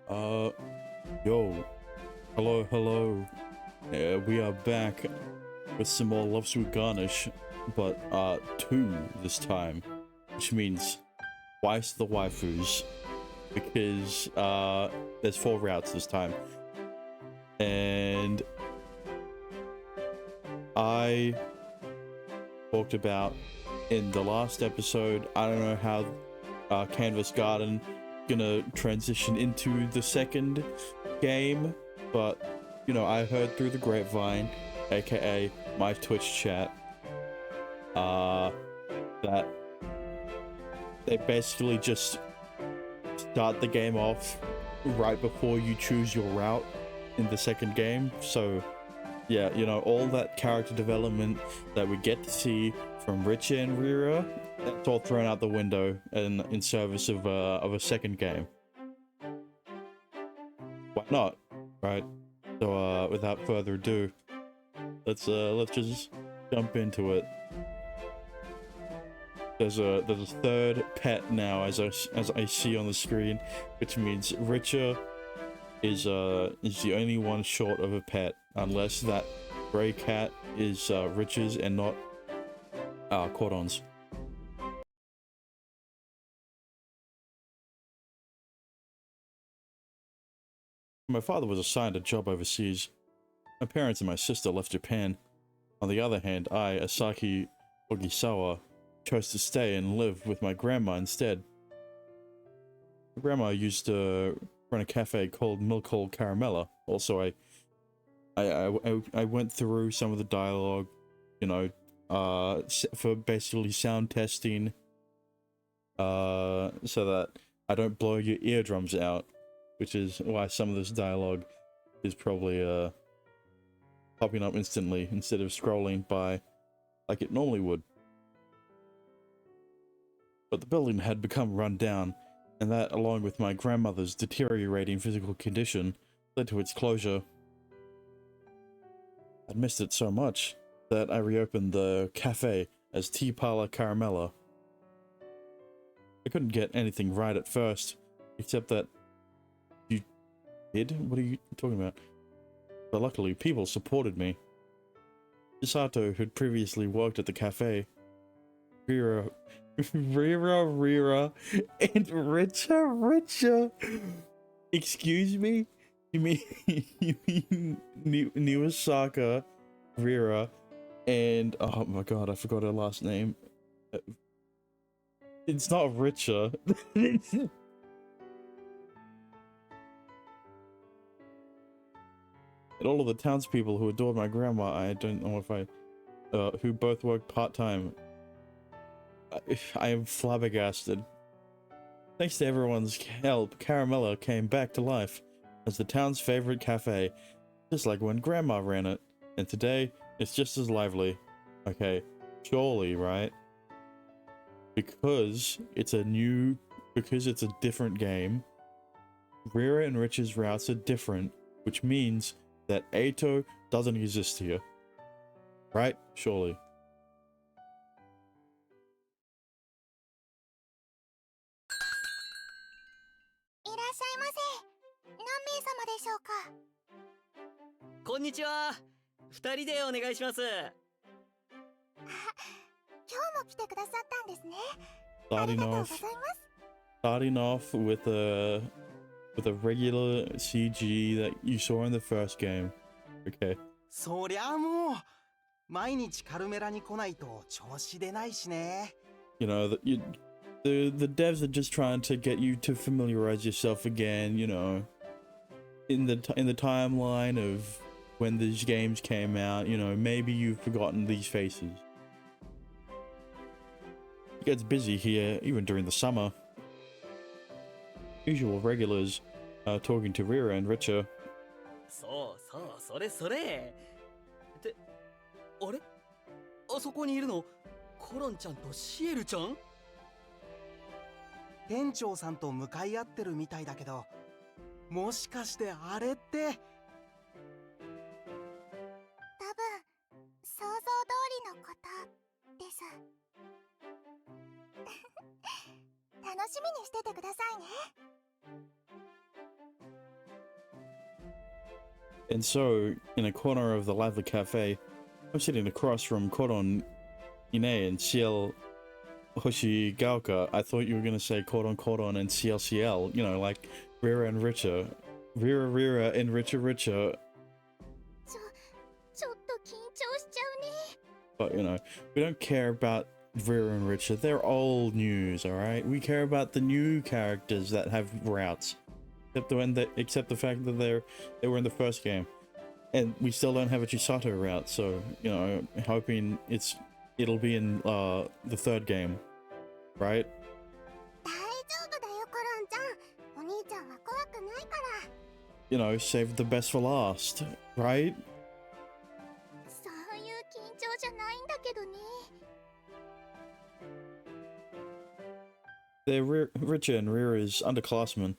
Uh, yo, hello. We are back with some more Love Sweet Garnish, but two this time, which means twice the waifus, because there's 4 routes this time, and I talked about in the last episode. I don't know how Canvas Garden gonna transition into the second game, but you know, I heard through the grapevine, aka my Twitch chat, that they basically just start the game off right before you choose your route in the second game. So yeah, you know, all that character development that we get to see from Richa and Rira, that's all thrown out the window in service of a second game. Why not, right? So without further ado, let's just jump into it. There's a third pet now, as I see on the screen, which means Richa is the only one short of a pet, unless that gray cat is Richa's and not Cordon's. My father was assigned a job overseas. My parents and my sister left Japan. On the other hand, I, Asaki Ogisawa, chose to stay and live with my grandma instead. My grandma used to run a cafe called Milk Hole Caramella. Also, I went through some of the dialogue, you know, for basically sound testing, so that I don't blow your eardrums out, which is why some of this dialogue is probably popping up instantly instead of scrolling by like it normally would. But the building had become run down, and that, along with my grandmother's deteriorating physical condition, led to its closure. I'd missed it so much that I reopened the cafe as Tea Parlor Caramella. I couldn't get anything right at first, except that... You did? What are you talking about? But luckily, people supported me. Chisato, who'd previously worked at the cafe, Rira, and Richa. Excuse me? You mean Niwasaka, Rira, and oh my god, I forgot her last name. It's not Richa. And all of the townspeople who adored my grandma, I don't know if I, who both worked part-time. I am flabbergasted. Thanks to everyone's help, Caramella came back to life as the town's favorite cafe, just like when Grandma ran it. And today, it's just as lively. Okay, surely, right? Because it's a different game, Rira and Rich's routes are different, which means that Ato doesn't exist here. Right? Surely. Konnichiwa. 2人でお願いします。Starting off with a regular CG that you saw in the first game. Okay. そりゃもう毎日カルメラに来ないと調子出ないしね。You know, the devs are just trying to get you to familiarize yourself again, you know, in the timeline of when these games came out, you know, maybe you've forgotten these faces. It gets busy here even during the summer. Usual regulars talking to Rira and Richa. それ。って、あれ？あそこにいるの、コロンちゃんとシエルちゃん？店長さんと向かい合ってるみたいだけど、もしかしてあれって？多分想像通りのことです。楽しみにしててくださいね。And so, in a corner of the lively cafe, I'm sitting across from Koron Ine and CL Hoshigaoka. I thought you were gonna say Koron and CLCL, you know, like Rira and Richer. Rira and Richer. ちょっと緊張しちゃうね。 But, you know, we don't care about Rira and Richer. They're old news, alright? We care about the new characters that have routes. Except the fact that they were in the first game. And we still don't have a Chisato route, so, you know, hoping it'll be in the third game. Right? 大丈夫だよ、コロンちゃん。お兄ちゃんは怖くないから。 You know, save the best for last, right? そういう緊張じゃないんだけどね。 They're Richer and Rira's underclassmen.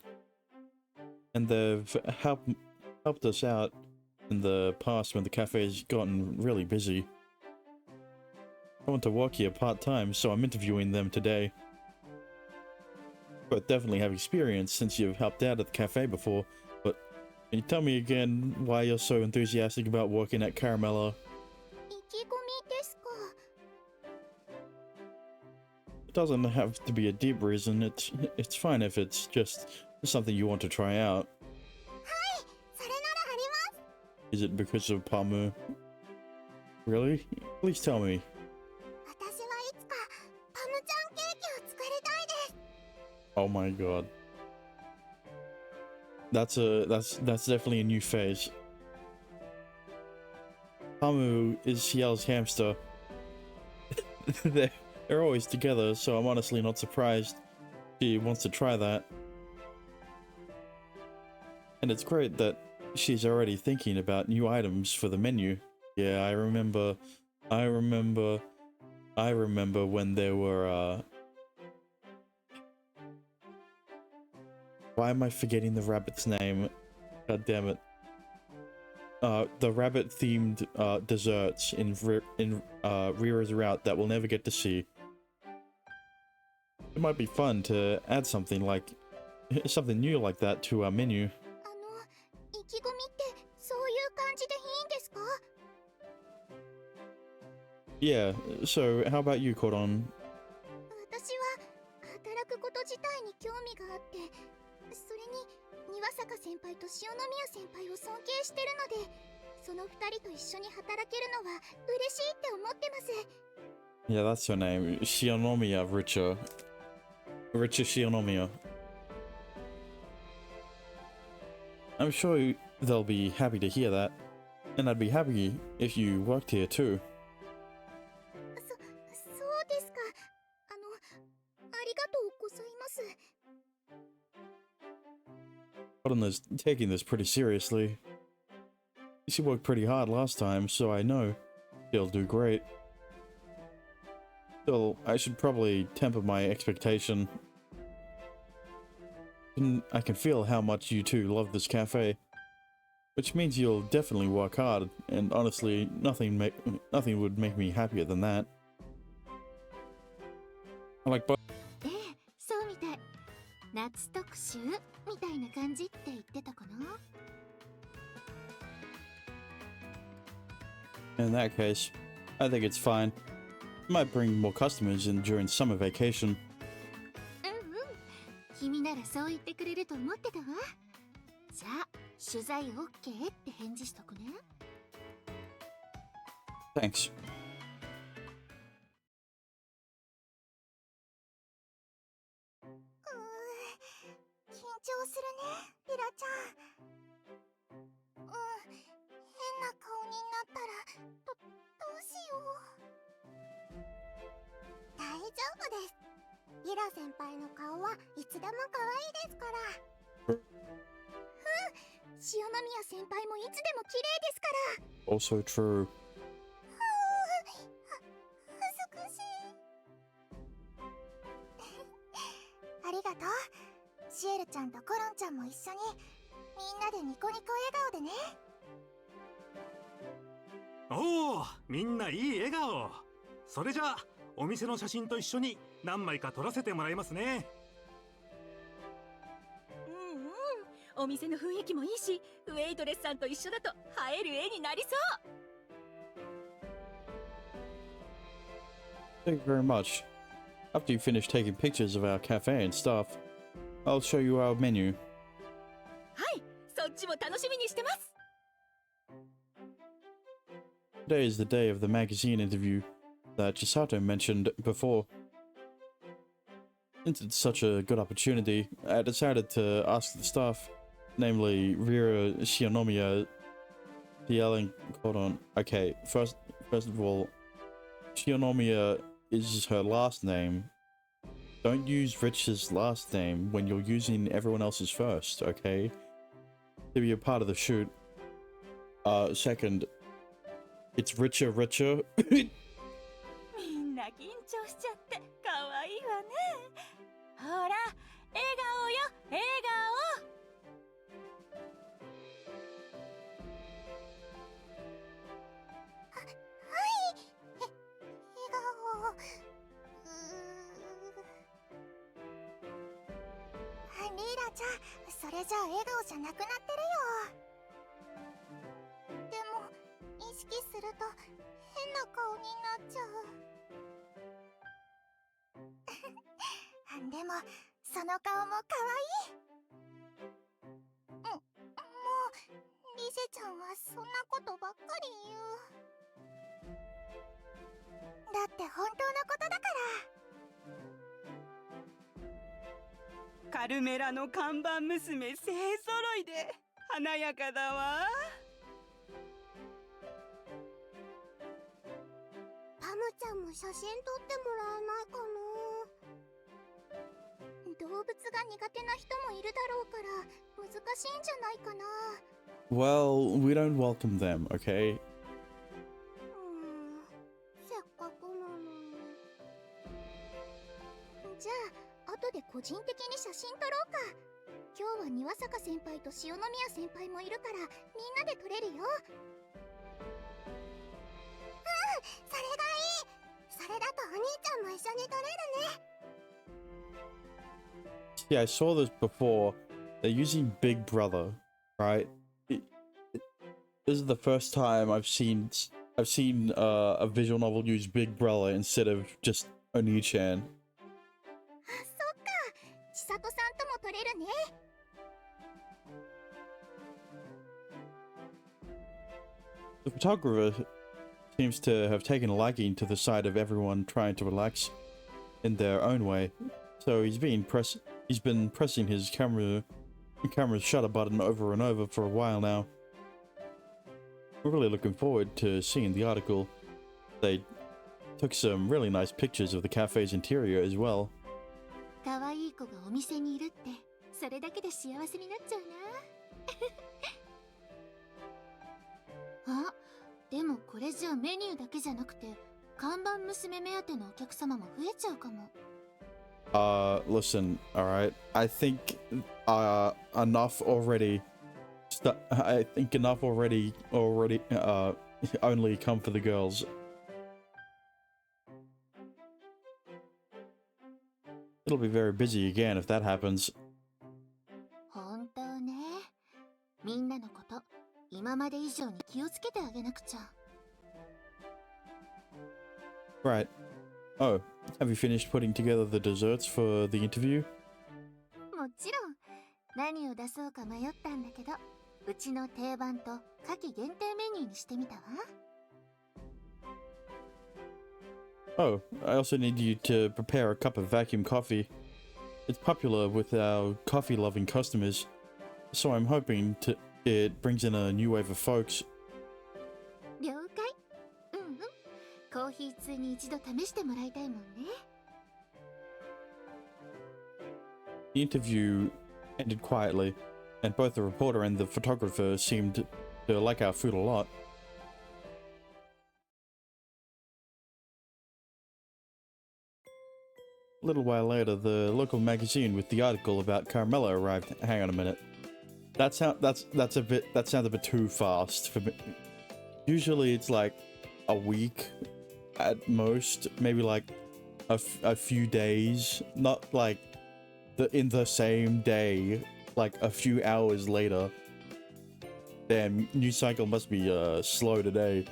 And they've helped us out in the past when the cafe's gotten really busy. I want to work here part-time, so I'm interviewing them today. But definitely have experience since you've helped out at the cafe before, but can you tell me again why you're so enthusiastic about working at Caramella? 意気込みですか。 It doesn't have to be a deep reason, it's fine if it's just something you want to try out. それならあります。 Is it because of Pamu? Really? Please tell me. 私はいつかパムちゃんケーキを作りたいです。 Oh my god. That's definitely a new phase. Pamu is Ciel's hamster. They're always together, so I'm honestly not surprised she wants to try that. And it's great that she's already thinking about new items for the menu. Yeah, I remember when there were why am I forgetting the rabbit's name? God damn it. The rabbit-themed desserts in Rira's route that we'll never get to see. It might be fun to add something new like that to our menu. 意気込みってそういう感じでいいんですか？ Yeah, so how about you, Koron? 私は働くこと自体に興味があって、それに庭坂先輩と塩宮先輩を尊敬してるので、その二人と一緒に働けるのは嬉しいって思ってます。 Yeah, that's her name. Shionomiya Richer. Richer Shionomiya. I'm sure they'll be happy to hear that. And I'd be happy if you worked here too. そうですか。ありがとうございます。 Koron is taking this pretty seriously. She worked pretty hard last time, so I know she'll do great. Still, I should probably temper my expectation. I can feel how much you two love this cafe, which means you'll definitely work hard, and honestly, nothing would make me happier than that. I like both. ええ、そうみたい。夏特集みたいな感じって言ってたかな。 In that case, I think it's fine. Might bring more customers in during summer vacation. 君ならそう言ってくれると思ってたわ。じゃあ、取材 OK って返事しとくね。 Thanks. 緊張するね、リラちゃん。変な顔になったら、どうしよう。大丈夫です。リラ先輩の顔はいつでも可愛いですから。塩宮先輩もいつでも綺麗ですから。 Also true. 恥ずかしい。ありがとう。シエルちゃんとコロンちゃんも一緒にみんなでニコニコ笑顔でね。おお、みんないい笑顔。それじゃあお店の写真と一緒に何枚か撮らせてもらいますね。お店の雰囲気もいいし、ウェイトレスさんと一緒だと映える絵になりそう。 Thank you very much. After you finish taking pictures of our cafe and stuff, I'll show you our menu. はい、そっちも楽しみにしてます。 Today is the day of the magazine interview that Chisato mentioned before. Since it's such a good opportunity, I decided to ask the staff, namely Rira Shionomiya, the yelling. Hold on. Okay, first of all, Shionomiya is her last name. Don't use Rich's last name when you're using everyone else's first, okay? To be a part of the shoot. Second, it's Richer. みんな緊張しちゃって可愛いわね。ほら、笑顔よ、笑顔。笑顔。リーラちゃん、それじゃ笑顔じゃなくなってるよ。でも意識すると変な顔になっちゃう。でもその顔も可愛い。もうリセちゃんはそんなことばっかり言う。だって本当のことだから。カルメラの看板娘勢ぞろいで華やかだわ。パムちゃんも写真撮ってもらえないかな。動物が苦手な人もいるだろうから難しいんじゃないかな。Well, we don't welcome them, okay? せっかくなのに。じゃあ後で個人的に写真撮ろうか。今日は庭坂先輩と塩宮先輩もいるからみんなで撮れるよ。それがいい。それだとお兄ちゃんも一緒に撮れるね。 Yeah, I saw this before. They're using Big Brother, right? This is the first time I've seen a visual novel use Big Brother instead of just Oni-chan. そっか。千里さんとも撮れるね。The photographer seems to have taken a liking to the sight of everyone trying to relax in their own way, so he's been pressing his camera's shutter button over and over for a while now. We're really looking forward to seeing the article. They took some really nice pictures of the cafe's interior as well. 可愛い子がお店にいるってそれだけで幸せになっちゃうな。あ、でもこれじゃメニューだけじゃなくて看板娘目当てのお客様も増えちゃうかも。Listen, alright. I think enough already. I think enough already only come for the girls. It'll be very busy again if that happens. 本当ね。みんなのこと今まで以上に気をつけてあげなくちゃ。Right. Oh, have you finished putting together the desserts for the interview? もちろん。何を出そうか迷ったんだけど、うちの定番と夏季限定メニューにしてみたわ。Oh, I also need you to prepare a cup of vacuum coffee. It's popular with our coffee-loving customers, so I'm hoping it brings in a new wave of folks. 了解。コーヒー通に一度試してもらいたいもんね。The interview ended quietly, and both the reporter and the photographer seemed to like our food a lot. A little while later, the local magazine with the article about Carmela arrived. Hang on a minute. That sounds a bit too fast for me. Usually it's like a week at most, maybe like a few days, not like in the same day. like a few hours later. Damn, news cycle must be slow today.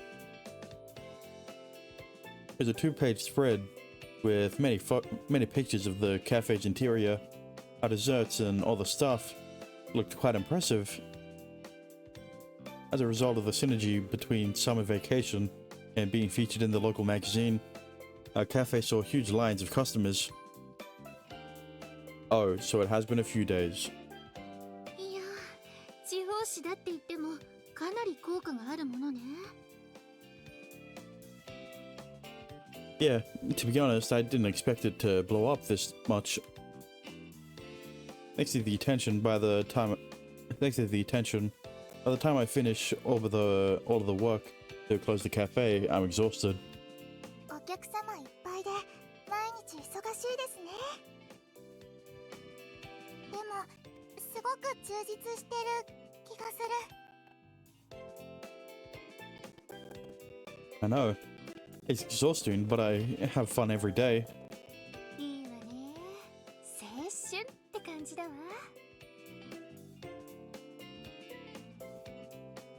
There's a 2-page spread with many pictures of the cafe's interior. Our desserts and all the stuff looked quite impressive. As a result of the synergy between summer vacation and being featured in the local magazine, our cafe saw huge lines of customers. Oh, so it has been a few days. いやー、地方紙だって言ってもかなり効果があるものね。Yeah, to be honest, I didn't expect it to blow up this much. Thanks to the attention, by the time I finish all of the work to close the cafe, I'm exhausted. お客様いっぱいで毎日忙しいですね。でもすごく充実してる気がする。I know. It's exhausting, but I have fun every day. いいわね。青春って感じだわ。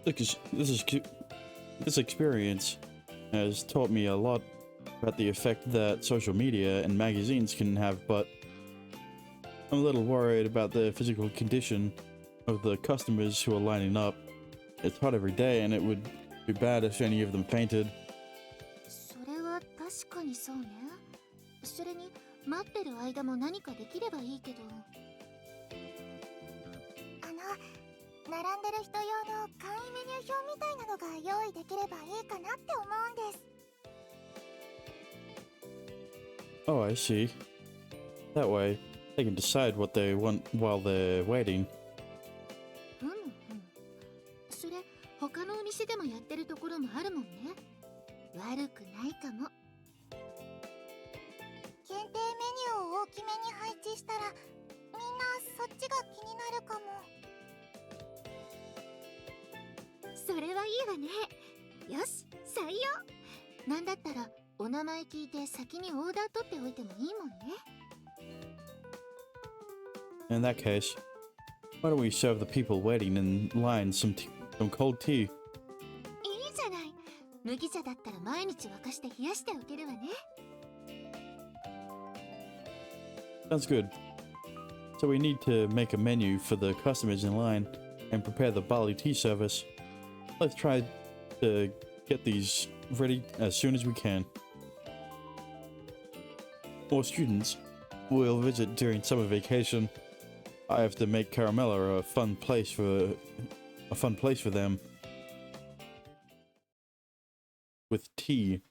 This experience has taught me a lot about the effect that social media and magazines can have, but I'm a little worried about the physical condition of the customers who are lining up. It's hot every day, and it would be bad if any of them fainted. それは確かにそうね。それに待ってる間も何かできればいいけど。並んでる人用の簡易メニュー表みたいなのが用意できればいいかなって思うんです。Oh, I see. That way, they can decide what they want while they're waiting. それ他のお店でもやってるところもあるもんね。悪くないかも。限定メニューを大きめに配置したらみんなそっちが気になるかも。それはいいわね。よし、採用。なんだったらお名前聞いて先にオーダー取っておいてもいいもんね。In that case, why don't we serve the people waiting in line some cold tea? いいじゃない。麦茶だったら毎日沸かして冷やしておけるわね。Sounds good. So we need to make a menu for the customers in line and prepare the barley tea service. Let's try to get these ready as soon as we can. More students will visit during summer vacation. I have to make Caramella a fun place for them. With tea.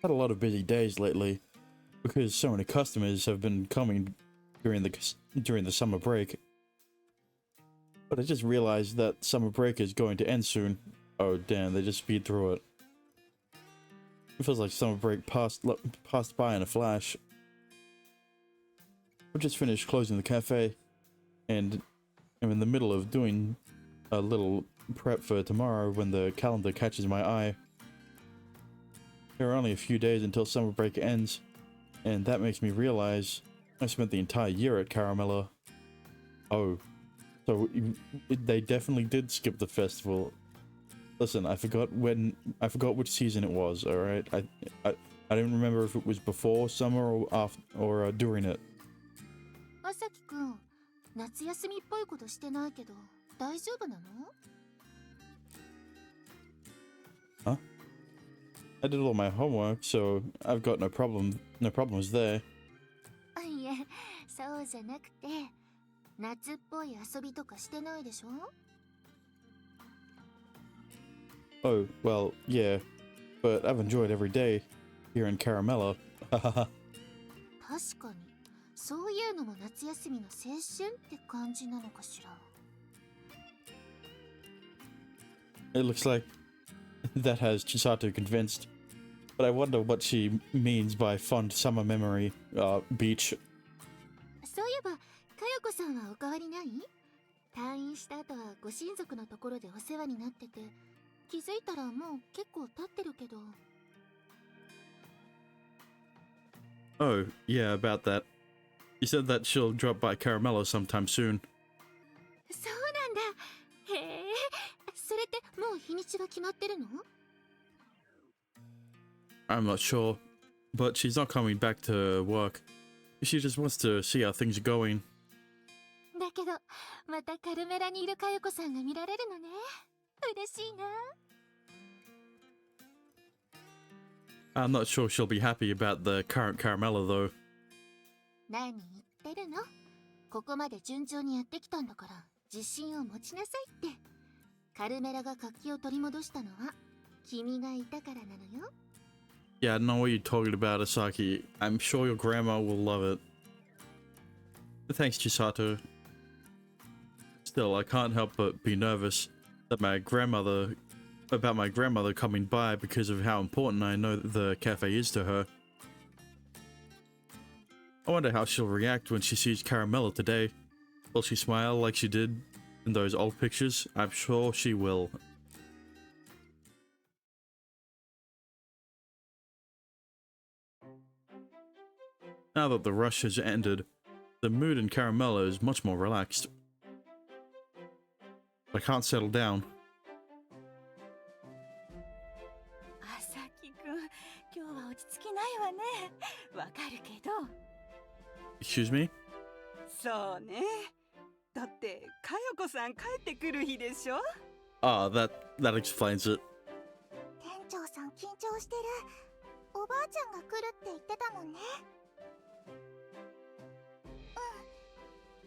Had a lot of busy days lately because so many customers have been coming during the summer break. But I just realized that summer break is going to end soon. Oh damn, they just speed through it. It feels like summer break passed by in a flash. I've just finished closing the cafe, and I'm in the middle of doing a little prep for tomorrow when the calendar catches my eye. There are only a few days until summer break ends, and that makes me realize I spent the entire year at Caramella. Oh. So they definitely did skip the festival. Listen, I forgot which season it was. All right, I don't remember if it was before summer or after or during it. 朝輝くん、夏休みっぽいことしてないけど大丈夫なの？ Huh? I did all my homework, so I've got no problems there. いえ、そうじゃなくて。夏っぽい遊びとかしてないでしょ？ Oh, well, yeah, but I've enjoyed every day here in Caramella. 確かに、そういうのも夏休みの青春って感じなのかしら。It looks like that has Chisato convinced, but I wonder what she means by fond summer memory, beach. そういえば、かよこさんはお変わりない？退院した後はご親族のところでお世話になってて、気づいたらもう結構経ってるけど。Oh, yeah, about that. She said that she'll drop by Caramello sometime soon. そうなんだ。へえ。それってもう日にちが決まってるの？ I'm not sure, but she's not coming back to work. She just wants to see how things are going. だけど、またカルメラにいる佳代子さんが見られるのね。嬉しいな。I'm not sure she'll be happy about the current Caramello though. 何言ってるの？ここまで順調にやってきたんだから、自信を持ちなさいって。カルメラが活気を取り戻したのは、君がいたからなのよ。Yeah, I know what you're talking about, Asaki. I'm sure your grandma will love it. Thanks, Chisato. Still, I can't help but be nervous that about my grandmother coming by because of how important I know that the cafe is to her. I wonder how she'll react when she sees Caramello today. Will she smile like she did in those old pictures? I'm sure she will. Now that the rush has ended, the mood in Caramello is much more relaxed. I can't settle down. 朝木くん、今日は落ち着きないわね。わかるけど。Excuse me? そうね。だって佳代子さん帰ってくる日でしょ。Ah, that explains it. 店長さん緊張してる。おばあちゃんが来るって言ってたもんね。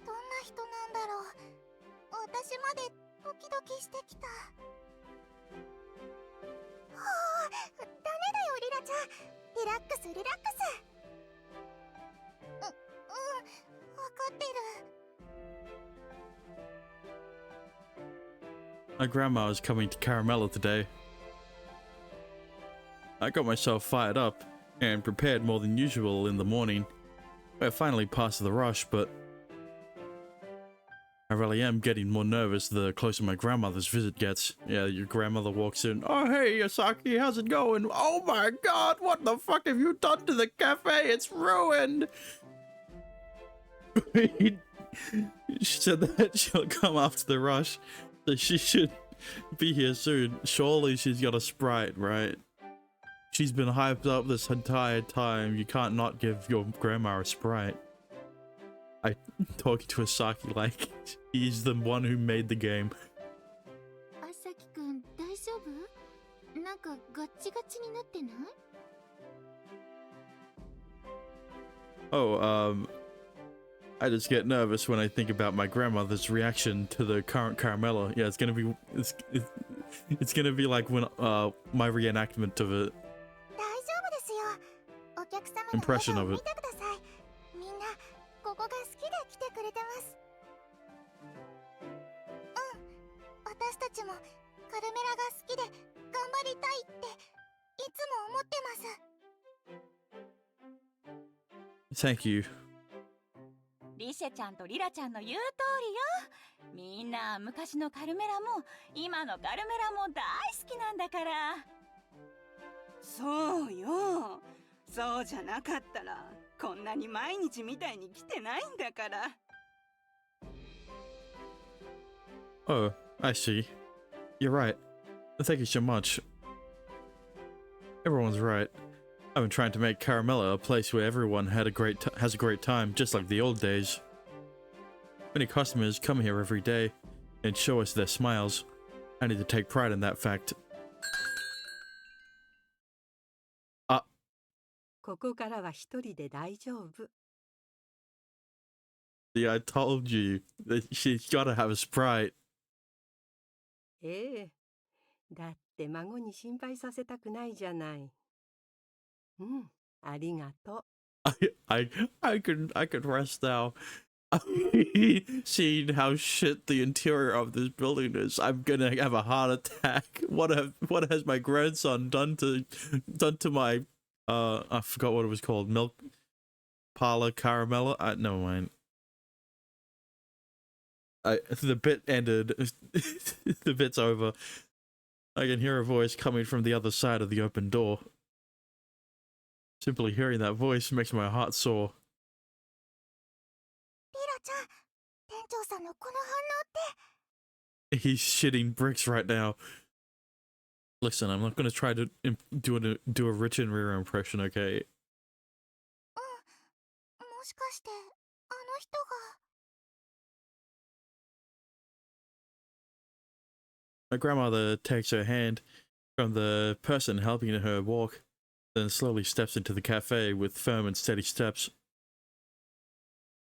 どんな人なんだろう。私までドキドキしてきた。はあ、ダメだよリラちゃん。リラックスリラックス。わかってる。My grandma is coming to Caramello today. I got myself fired up and prepared more than usual in the morning. We're finally past the rush, but I really am getting more nervous the closer my grandmother's visit gets. Yeah, your grandmother walks in. Oh, hey, Yasaki, how's it going? Oh my god, what the fuck have you done to the cafe? It's ruined! She said that she'll come after the rush, so she should be here soon. Surely she's got a Sprite, right? She's been hyped up this entire time. You can't not give your grandma a Sprite. I talking to Asaki like he's the one who made the game. 朝木くん大丈夫？なんかガッチガチになってない？ Oh, I just get nervous when I think about my grandmother's reaction to the current Caramello. Yeah, it's gonna be like when my reenactment of it. 大丈夫ですよ。お客様の Impression 笑顔 of 見 it. てください。みんなここが好きで来てくれてます。私たちもカルメラが好きで頑張りたいっていつも思ってます。 Thank you. リシェちゃんとリラちゃんの言う通りよ。みんな昔のカルメラも今のカルメラも大好きなんだから。そうよ。そうじゃなかったらこんなに毎日みたいに来てないんだから。Oh, I see. You're right. Thank you so much. Everyone's right. I've been trying to make Caramello a place where everyone has a great time, just like the old days. Many customers come here every day and show us their smiles. I need to take pride in that fact. ここからは一人で大丈夫。 See, I told you that she's gotta have a Sprite. ええ。だって孫に心配させたくないじゃない。うん、ありがとう。I could rest now. Seeing how shit the interior of this building is, I'm gonna have a heart attack. What has my grandson done to my I forgot what it was called. Milk parlor caramella? Never mind. The bit ended. The bit's over. I can hear a voice coming from the other side of the open door. Simply hearing that voice makes my heart sore. ちゃん、店長さんのこの反応って。 He's shitting bricks right now. Listen, I'm not gonna try to do a Rich and Rira impression, okay? もしかしてあの人が。 My grandmother takes her hand from the person helping her walk, then slowly steps into the cafe with firm and steady steps.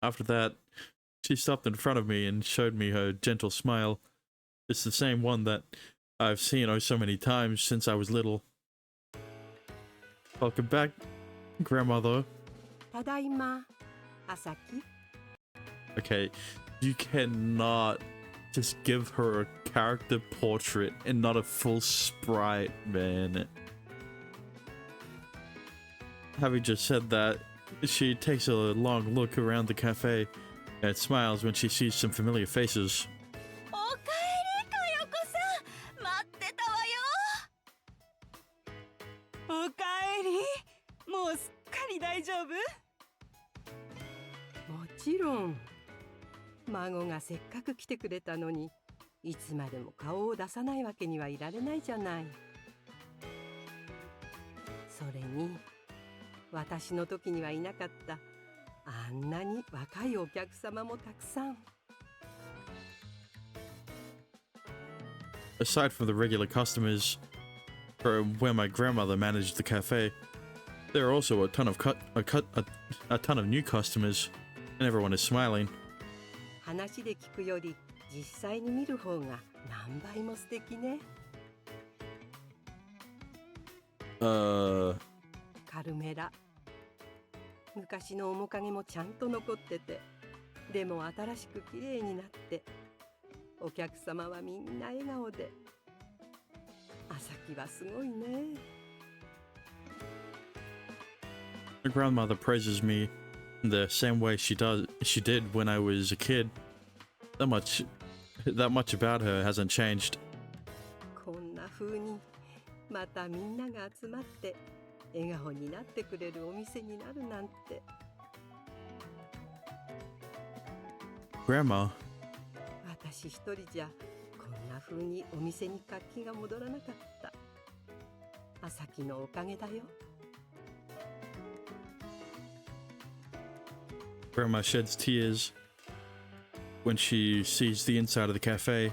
After that, she stopped in front of me and showed me her gentle smile. It's the same one that I've seen oh so many times since I was little. Welcome back, grandmother. ただいま、朝木。 Okay, you cannot just give her a character portrait and not a full sprite, man. Having just said that, she takes a long look around the cafe and smiles when she sees some familiar faces. おかえり、かよこさん。待ってたわよ。おかえり。もうすっかり大丈夫？もちろん。孫がせっかく来てくれたのに、いつまでも顔を出さないわけにはいられないじゃない。それに、私の時にはいなかったあんなに若いお客様もたくさん。Aside from the regular customers, from where my grandmother managed the cafe, there are also a ton of new customers, and everyone is smiling. 話で聞くより実際に見る方が何倍も素敵ね。カルメラ。昔の面影もちゃんと残ってて、でも新しく綺麗になって、お客様はみんな笑顔で。朝木はすごいね。My grandmother praises me the same way she did when I was a kid. That much about her hasn't changed. こんな風にまたみんなが集まって笑顔になってくれるお店になるなんて。Grandma, 私一人じゃこんな風にお店に活気が戻らなかった。朝木のおかげだよ。Grandma sheds tears when she sees the inside of the cafe.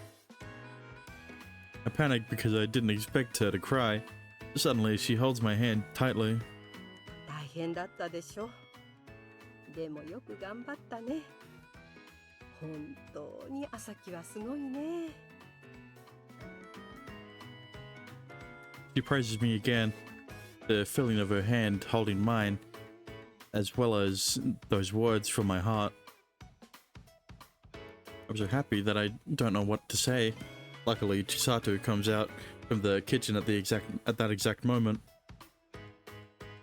I panic because I didn't expect her to cry. Suddenly, she holds my hand tightly. 大変だったでしょ。でもよく頑張ったね。本当に朝木はすごいね。She praises me again, the feeling of her hand holding mine, as well as those words from my heart. I'm so happy that I don't know what to say. Luckily, Chisato comes out from the kitchen at that exact moment.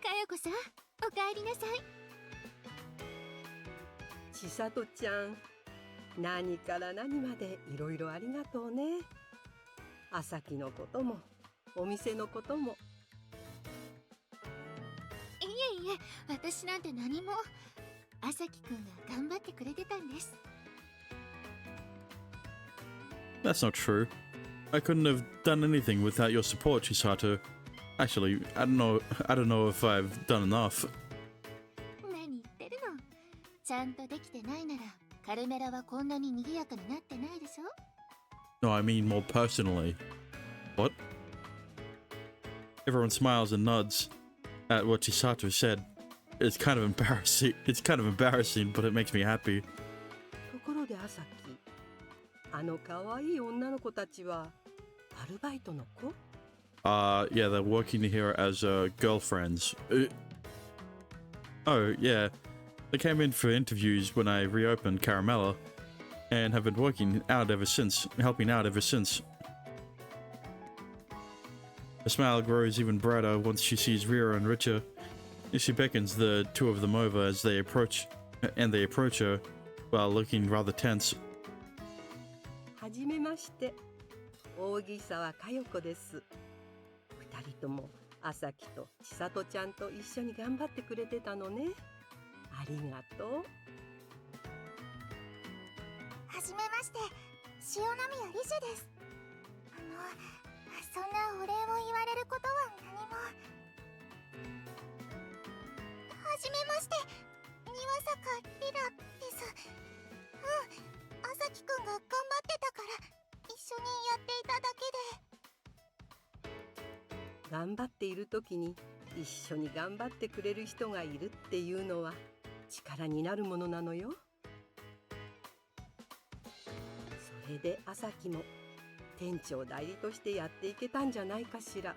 かよこさん、おかえりなさい。千里ちゃん、何から何までいろいろありがとうね。朝木のこともお店のことも。いえいえ、私なんて何も。朝木くんが頑張ってくれてたんです。 That's not true. I couldn't have done anything without your support, Chisato. Actually, I don't know if I've done enough. 何言ってるの。ちゃんとできてないなら、カルメラはこんなに賑やかになってないでしょ。 No, I mean more personally. What? Everyone smiles and nods at what Chisato said. It's kind of embarrassing, but it makes me happy. ところで朝木、あの可愛い女の子たちはアルバイトの子？ Yeah, they're working here as girlfriends. Oh, yeah. They came in for interviews when I reopened Caramella and have been helping out ever since. Her smile grows even brighter once she sees Rira and Richa. She beckons the two of them over as they approach her while looking rather tense. はじめまして、大木沢佳代子です。二人とも朝木と千里ちゃんと一緒に頑張ってくれてたのね。ありがとう。まして、塩宮リシェです。そんなお礼を言われることは何も。はじめまして、庭坂リラです。朝輝くんが頑張ってたから一緒にやっていただけで。頑張っている時に一緒に頑張ってくれる人がいるっていうのは力になるものなのよ。それで朝輝も店長代理としてやっていけたんじゃないかしら。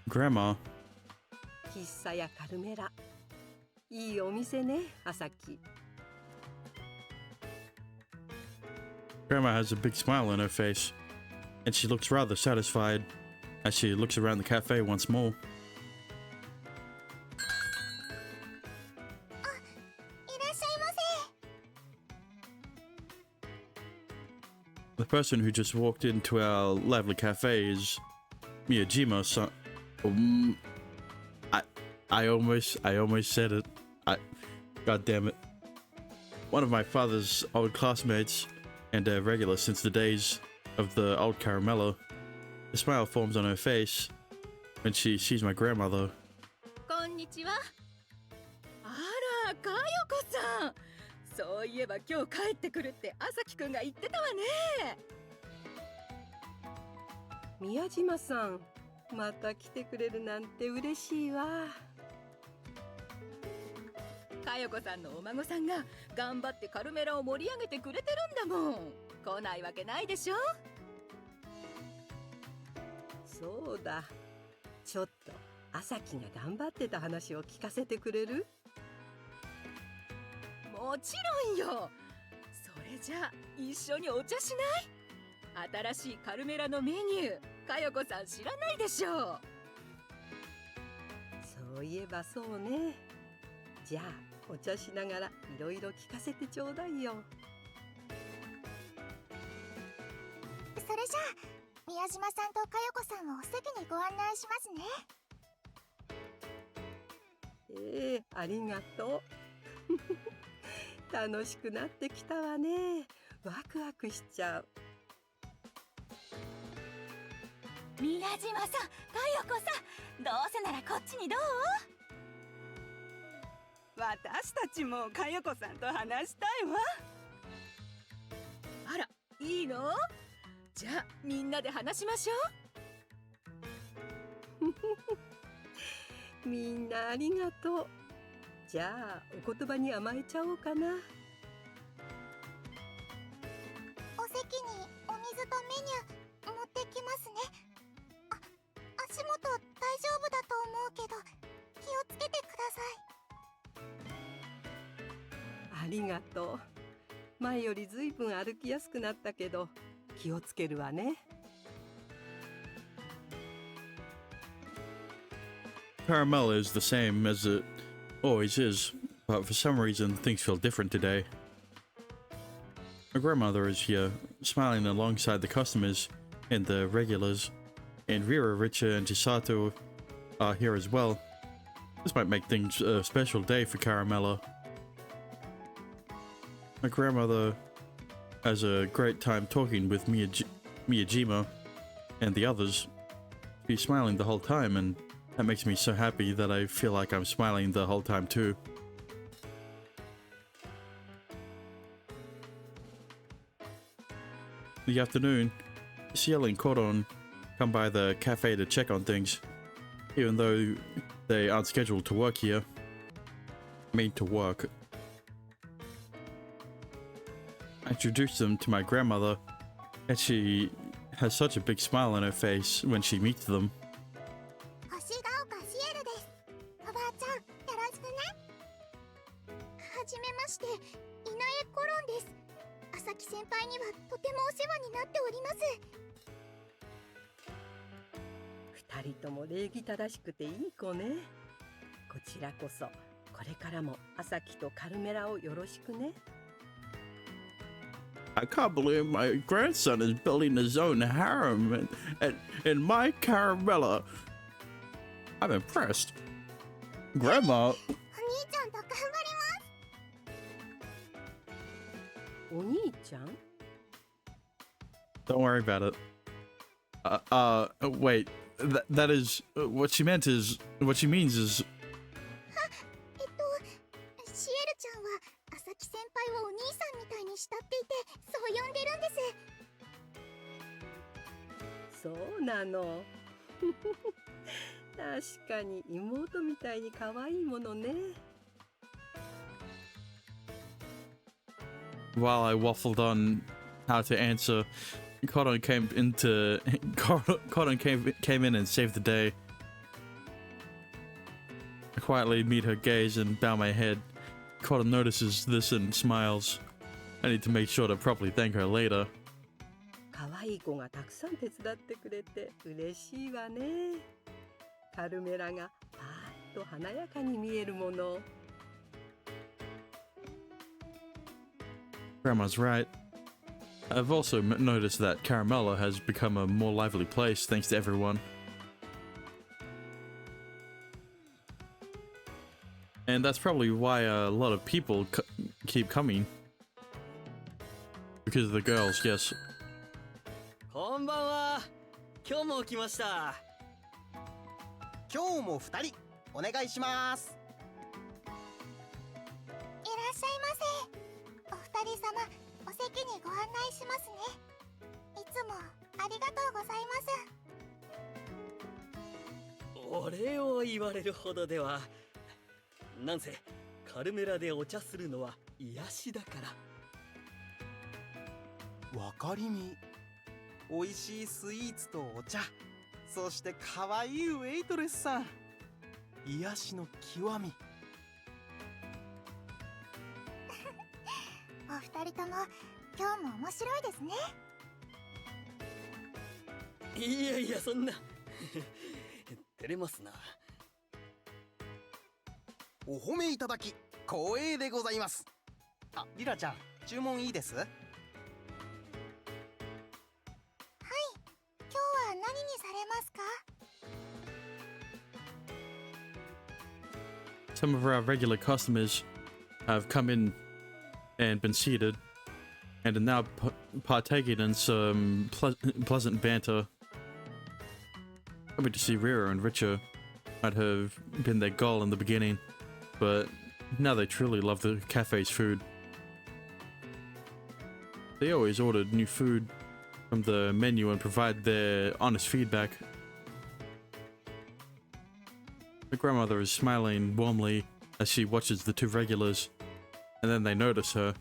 Grandma, 喫茶やカルメラ、いいお店ね、朝輝。Grandma has a big smile on her face, and she looks rather satisfied as she looks around the cafe once more. いらっしゃいませ。 The person who just walked into our lively cafe is Miyajima. So, I almost said it. God damn it. One of my father's old classmates and a regular since the days of the old Caramello. A smile forms on her face when she sees my grandmother. こんにちは。あら、かよこさん。そういえば今日帰ってくるって朝輝くんが言ってたわね。宮島さん、また来てくれるなんて嬉しいわ。かよこさんのお孫さんが頑張ってカルメラを盛り上げてくれてるんだもん。来ないわけないでしょ。そうだ、ちょっと朝輝が頑張ってた話を聞かせてくれる？もちろんよ。それじゃあ一緒にお茶しない？新しいカルメラのメニュー、かよこさん知らないでしょう。そういえばそうね。じゃあお茶しながらいろいろ聞かせてちょうだいよ。それじゃあ宮島さんとかよこさんをお席にご案内しますね。ありがとう。楽しくなってきたわね。ワクワクしちゃう。宮島さん、かよこさん、どうせならこっちにどう？私たちもかよこさんと話したいわ。あら、いいの？じゃあみんなで話しましょみんなありがとう。じゃあお言葉に甘えちゃおうかな。お席にお水とメニュー持ってきますね。足元大丈夫だと思うけど気をつけてください。ありがとう。前よりずいぶん歩きやすくなったけど気をつけるわね。Caramel is the same as it always is, but for some reason things feel different today. My grandmother is here, smiling alongside the customers and the regulars, and Rira, Richa, and Chisato are here as well. This might make things a special day for Caramella. My grandmother has a great time talking with Miyajima and the others. She's smiling the whole time, and that makes me so happy that I feel like I'm smiling the whole time too. In the afternoon, Ciel and Koron come by the cafe to check on things, even though they aren't scheduled to work here. Made to work. I introduced them to my grandmother, and she has such a big smile on her face when she meets them. 星ヶ丘シエルです。おばあちゃん、よろしくね。はじめまして、稲江コロンです。朝木先輩にはとてもお世話になっております。二人とも礼儀正しくていい子ね。こちらこそこれからも朝輝とカルメラをよろしくね。I can't believe my grandson is building his own harem in my Caramella. I'm impressed. Grandma, お兄ちゃんと頑張ります。お兄ちゃん？ Don't worry about it. Wait. That is what she meant is what she means is シエルちゃんは朝木先輩をお兄さんみたいに慕っていてそう呼んでるんです。そうなの。確かに妹みたいに可愛いものね。while I waffled on how to answer, Cotton came in and saved the day. I quietly meet her gaze and bow my head. Cotton notices this and smiles. I need to make sure to properly thank her later. 可愛い子がたくさん手伝ってくれて嬉しいわね。カルメラがパーッと華やかに見えるもの。Grandma's right. I've also noticed that Caramella has become a more lively place thanks to everyone. And that's probably why a lot of people keep coming. Because of the girls, yes. こんばんは。今日も来ました。今日も2人お願いします。いらっしゃいませ。お二人様、お席にご案内しますね。いつもありがとうございます。お礼を言われるほどでは。なんせカルメラでお茶するのは癒しだから。わかりみ。おいしいスイーツとお茶、そしてかわいいウェイトレスさん。癒しの極み。お二人とも今日も面白いですね。いやいや、そんな照れますな。お褒めいただき光栄でございます。あ、リラちゃん、注文いいです？はい、今日は何にされますか？ Some of our regular customers have come in and been seated, and are now partaking in some pleasant banter. Coming to see Rira and Richa might have been their goal in the beginning, but now they truly love the cafe's food. They always ordered new food from the menu and provide their honest feedback. The grandmother is smiling warmly as she watches the two regulars, and then they notice her.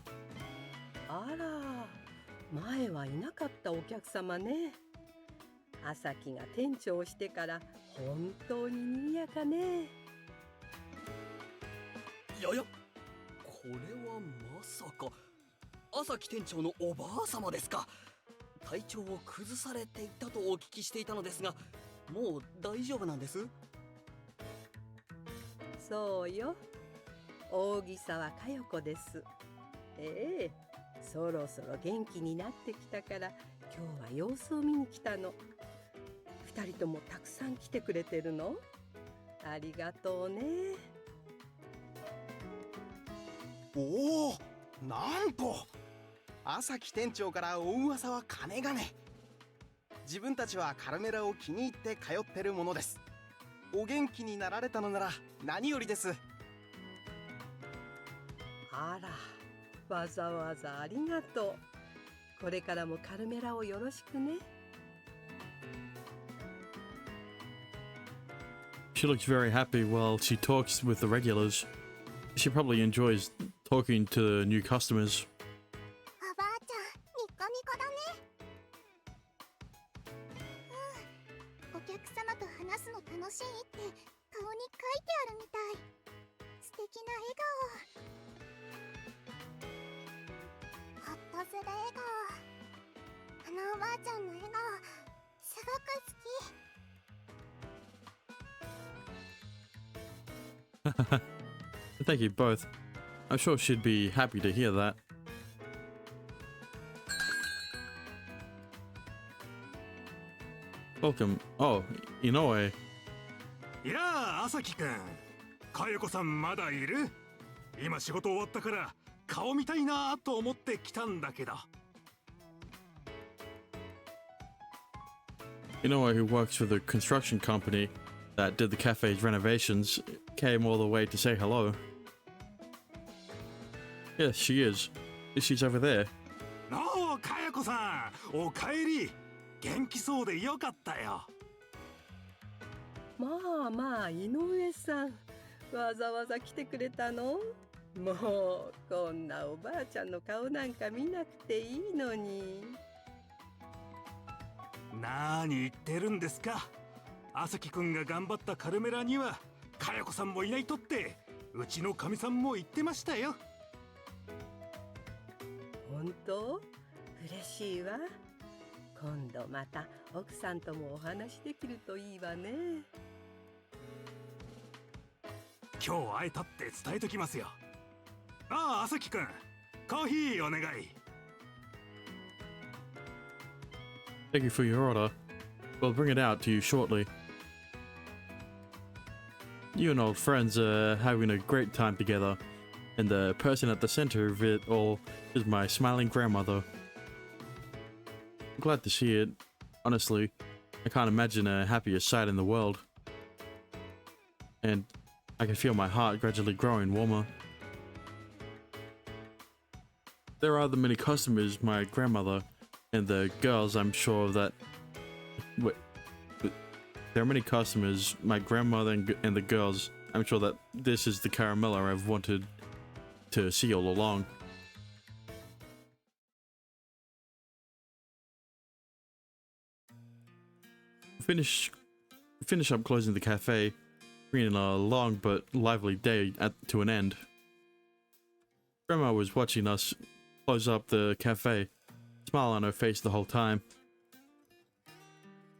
あら、前はいなかったお客様ね。朝木が店長をしてから本当に賑やかね。いやいや、これはまさか朝木店長のおばあ様ですか。体調を崩されていたとお聞きしていたのですが、もう大丈夫なんです？そうよ、大木沢佳代子です。ええ、そろそろ元気になってきたから今日は様子を見に来たの。二人ともたくさん来てくれてるの？ありがとうね。おお、なんと朝木店長からお噂は金がね。自分たちはカルメラを気に入って通ってるものです。お元気になられたのなら何よりです。あら、わざわざありがとう。これからもカルメラをよろしくね。She looks very happy while she talks with the regulars. She probably enjoys talking to new customers. おばあちゃん、ニコニコだね。お客様と話すの楽しいって顔に書いてあるみたい。素敵な笑顔。ほっとする笑顔。あのおばあちゃんの笑顔、すごく好き。Thank you both. I'm sure she'd be happy to hear that. Welcome. Oh, Inoue. いやあ、朝木くん。かよこさんまだいる？今仕事終わったから顔見たいなと思って来たんだけど。 You know who works for the construction company that did the cafe's renovations came all the way to say hello. Yes, she is. She's over there. おお、かやこさん、おかえり。元気そうでよかったよ。まあまあ、井上さん、わざわざ来てくれたの？もうこんなおばあちゃんの顔なんか見なくていいのに。なーに言ってるんですか。朝輝くんが頑張ったカルメラにはかやこさんもいないとってうちのかみさんも言ってましたよ。本当？嬉しいわ。今度また奥さんともお話できるといいわね。今日会えたって伝えときますよ。ああ、朝輝くん、コーヒーお願い。 Thank you for your order. We'll bring it out to you shortly. You and old friends are having a great time together, and the person at the center of it all is my smiling grandmother. I'm glad to see it. Honestly, I can't imagine a happier sight in the world. And I can feel my heart gradually growing warmer. There are the many customers my grandmother and the girls, I'm sure that... Wait, there are many customers, my grandmother and the girls. I'm sure that this is the caramella I've wanted to see all along. Finish up closing the cafe, bringing a long but lively day to an end. Grandma was watching us close up the cafe, smile on her face the whole time.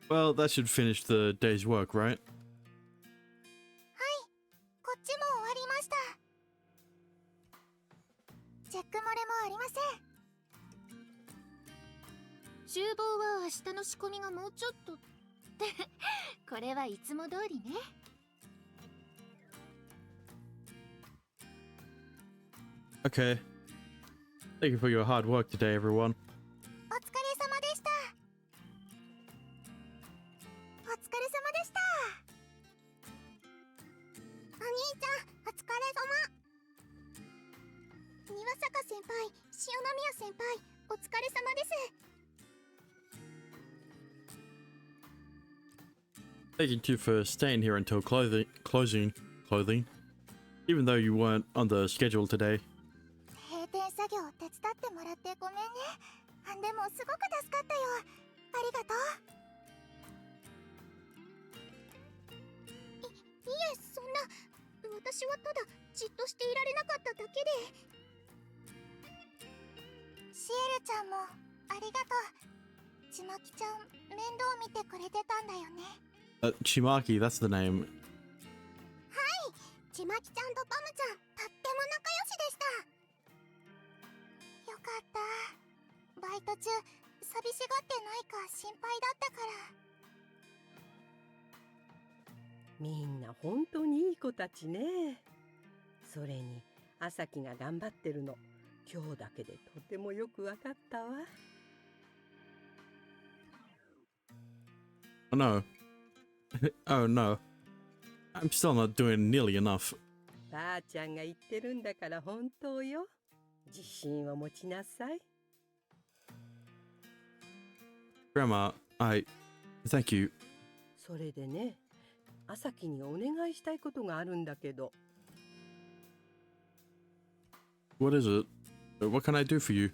Well, that should finish the day's work, right? こっちも終わりました。チェック漏れもありません。厨房は明日の仕込みがもうちょっとってこれはいつも通りね。Okay. Thank you for your hard work today, everyone. お疲れ様でした。お疲れ様でした。お兄ちゃん、お疲れ様。庭坂先輩、塩宮先輩、お疲れ様です。 Thank you for staying here until closing, even though you weren't on the schedule today. 閉店作業手伝ってもらってごめんね。でもすごく助かったよ。ありがとう。いえ、そんな。私はただじっとしていられなかっただけで。シエルちゃんもありがとう。ちまきちゃん面倒見てくれてたんだよね。Chimaki, that's the name. はい、ちまきちゃんとパムちゃんとっても仲良しでした。よかった。バイト中寂しがってないか心配だったから。みんな本当にいい子たちね。それに朝輝が頑張ってるの今日だけでとてもよくわかったわ。Oh no. Oh no. I'm still not doing nearly enough. ばあちゃんが言ってるんだから本当よ。自信を持ちなさい。Grandma, thank you. それでね、朝輝にお願いしたいことがあるんだけど。What is it? What can I do for you?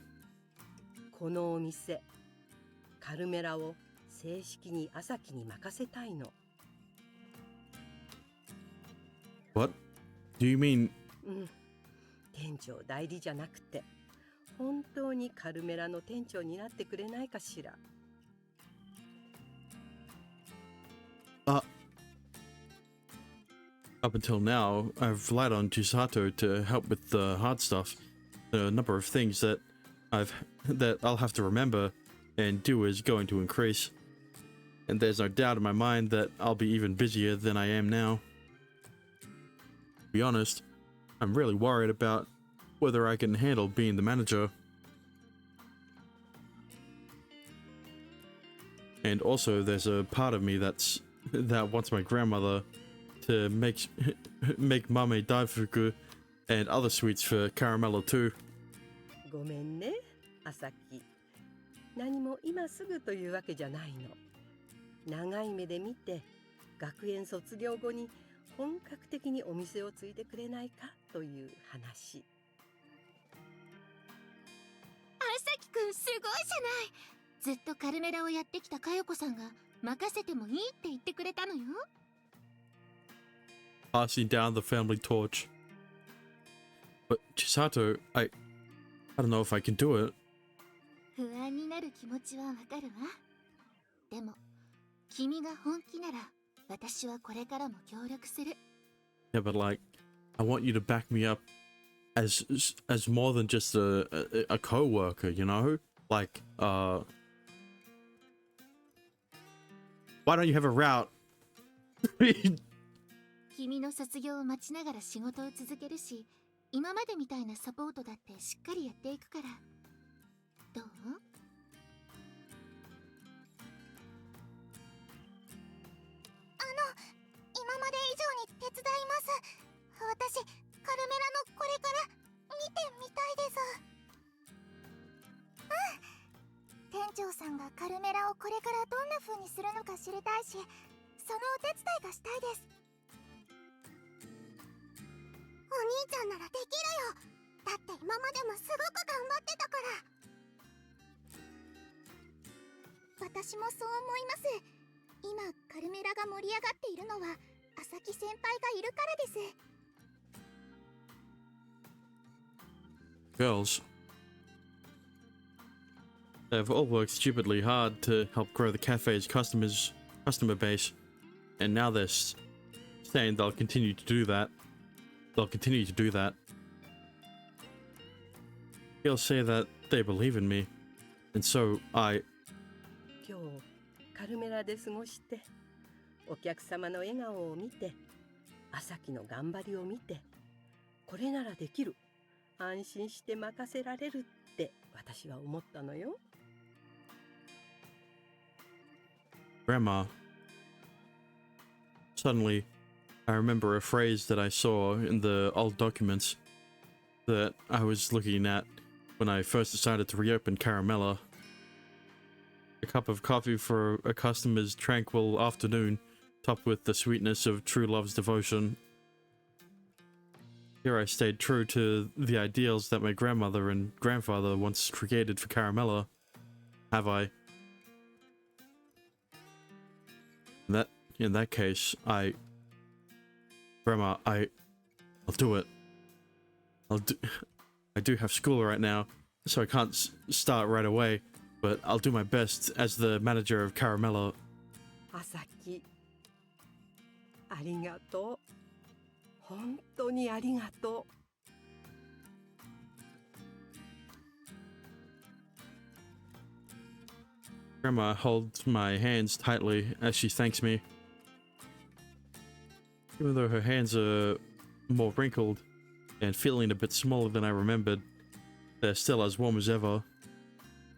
このお店、カルメラを正式に朝輝に任せたいの。What? Do you mean... うん。店長代理じゃなくて、本当にカルメラの店長になってくれないかしら。Up until now, I've relied on Chisato to help with the hard stuff. The number of things that I'll have to remember and do is going to increase. And there's no doubt in my mind that I'll be even busier than I am now. To be honest, I'm really worried about whether I can handle being the manager. And also, there's a part of me that wants my grandmother to make mame daifuku and other sweets for Caramella too. ごめんね、朝木。何も今すぐというわけじゃないの。長い目で見て、学園卒業後に本格的にお店を継いでくれないかという話。朝木くんすごいじゃない。ずっとカルメラをやってきた佳代子さんが任せてもいいって言ってくれたのよ。Passing down the family torch. But Chisato, I don't know if I can do it. 不安になる気持ちはわかるわ。でも、君が本気なら私はこれからも協力する。Yeah, but like, I want you to back me up as more than just a co-worker, you know? Like, why don't you have a route? 君の卒業を待ちながら仕事を続けるし、今までみたいなサポートだってしっかりやっていくから。どう？今まで以上に手伝います。私、カルメラのこれから見てみたいです。店長さんがカルメラをこれからどんな風にするのか知りたいし、そのお手伝いがしたいです。お兄ちゃんならできるよ。だって今までもすごく頑張ってたから。私もそう思います。今カルメラが盛り上がっているのは朝木先輩がいるからです。Girls, they've all worked stupidly hard to help grow the cafe's customer base, and now they're saying they'll continue to do that. They'll continue to do that. He'll say that they believe in me, and so I. 今日カルメラで過ごして、お客様の笑顔を見て、朝木の頑張りを見て、これならできる、安心して任せられるって私は思ったのよ。Grandma. Suddenly, I remember a phrase that I saw in the old documents that I was looking at when I first decided to reopen Caramella. A cup of coffee for a customer's tranquil afternoon, topped with the sweetness of true love's devotion. Here I stayed true to the ideals that my grandmother and grandfather once created for Caramella. Have I? In that case, Grandma, I'll do it. I do have school right now, so I can't start right away, but I'll do my best as the manager of Caramella. 朝木、ありがとう。本当にありがとう。Grandma holds my hands tightly as she thanks me. Even though her hands are more wrinkled and feeling a bit smaller than I remembered, they're still as warm as ever.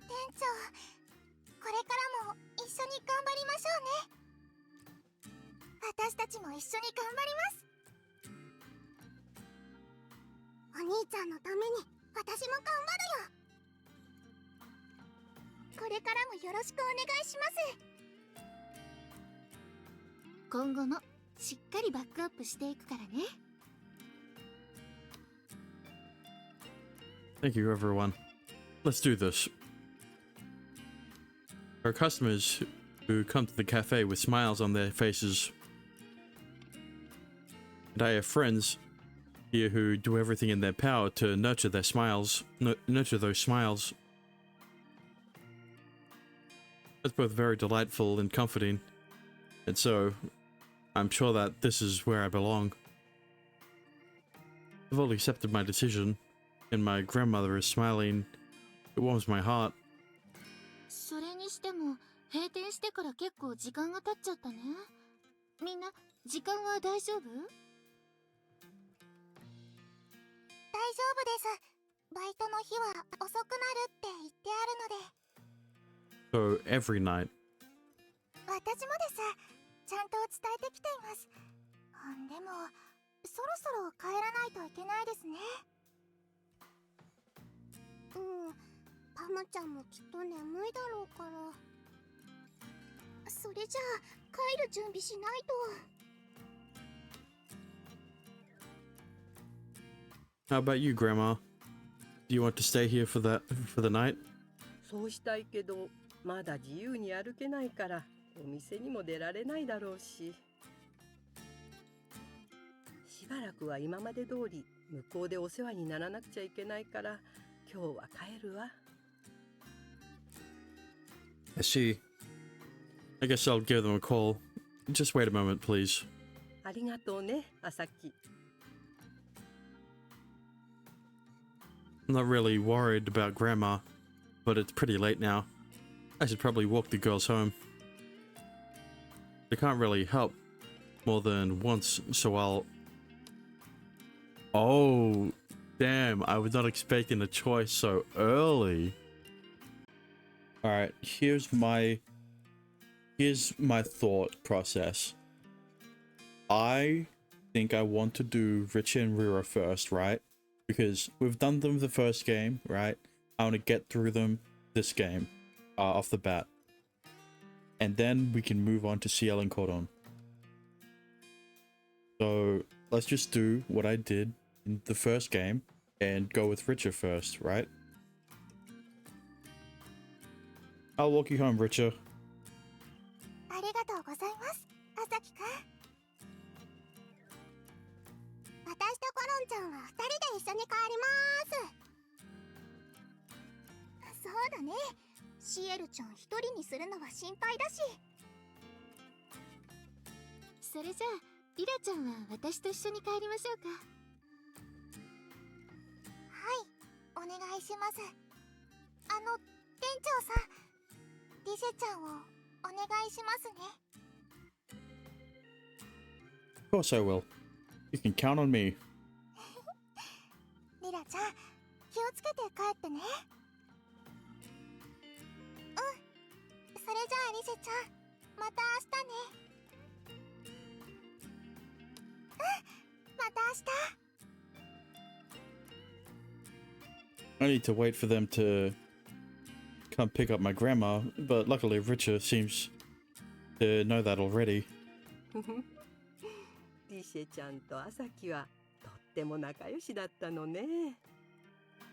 店長、これからも一緒に頑張りましょうね。私たちも一緒に頑張ります。お兄ちゃんのために私も頑張るよ。これからもよろしくお願いします。今後もしっかりバックアップしていくからね。Thank you, everyone. Let's do this. Our customers who come to the cafe with smiles on their faces. And I have friends here who do everything in their power to nurture their smiles, nurture those smiles. It's both very delightful and comforting. And so, I'm sure that this is where I belong. I've all accepted my decision, and my grandmother is smiling. It warms my heart. それにしても閉店してから結構時間が経っちゃったね。みんな時間は大丈夫？大丈夫です。バイトの日は遅くなるって言ってあるので。 So every night. 私もです。ちゃんと伝えてきています。でもそろそろ帰らないといけないですね。パムちゃんもきっと眠いだろうから。それじゃあ帰る準備しないと。 How about you, Grandma? Do you want to stay here for the night? そうしたいけど、まだ自由に歩けないからお店にも出られないだろうし。しばらくは今まで通り向こうでお世話にならなくちゃいけないから、今日は帰るわ。I see. I guess I'll give them a call. Just wait a moment, please. ありがとうね、あさき。I'm not really worried about Grandma, but it's pretty late now. I should probably walk the girls home. They can't really help more than once, so I'll... Oh, damn, I was not expecting a choice so early. Alright, here's my thought process. I think I want to do Richie and Rira first, right? Because we've done them the first game, right? I want to get through them this game, off the bat. And then we can move on to CL and Cordon. So let's just do what I did in the first game and go with Richard first, right? I'll walk you home, Richard. ありがとうございます、あさきくん。私とコロンちゃんは2人で一緒に帰ります。そうだね、シエルちゃん一人にするのは心配だし。それじゃあリラちゃんは私と一緒に帰りましょうか。はい、お願いします。店長さん、リセちゃんをお願いしますね。 Of course I will. You can count on me. リラちゃん、気をつけて帰ってね。それじゃあリセちゃん、また明日ね。また明日。 I need to wait for them to come pick up my grandma, but luckily Richard seems to know that already. リシェちゃんとアサキはとっても仲良しだったのね。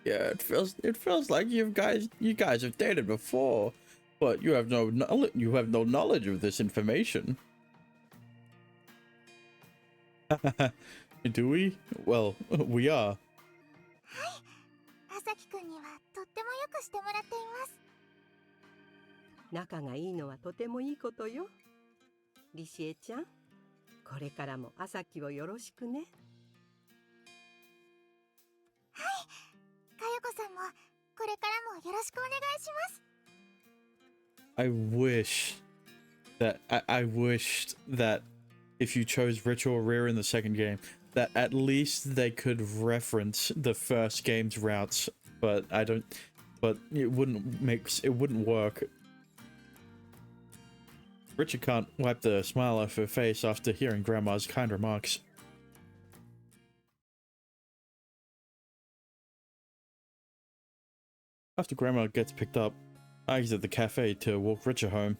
Yeah, it feels like you guys have dated before, but you have no knowledge of this information. Do we? Well, we are. はい、あさきくんにはとってもよくしてもらっています。仲がいいのはとてもいいことよ。リシエちゃん、これからもアサキをよろしくね。はい、かよこさんもこれからもよろしくお願いします。 I wished that if you chose Ritual or Rare in the second game, that at least they could reference the first game's routes, but it wouldn't work. Richard can't wipe the smile off her face after hearing Grandma's kind remarks. After Grandma gets picked up, I exit the cafe to walk Richard home.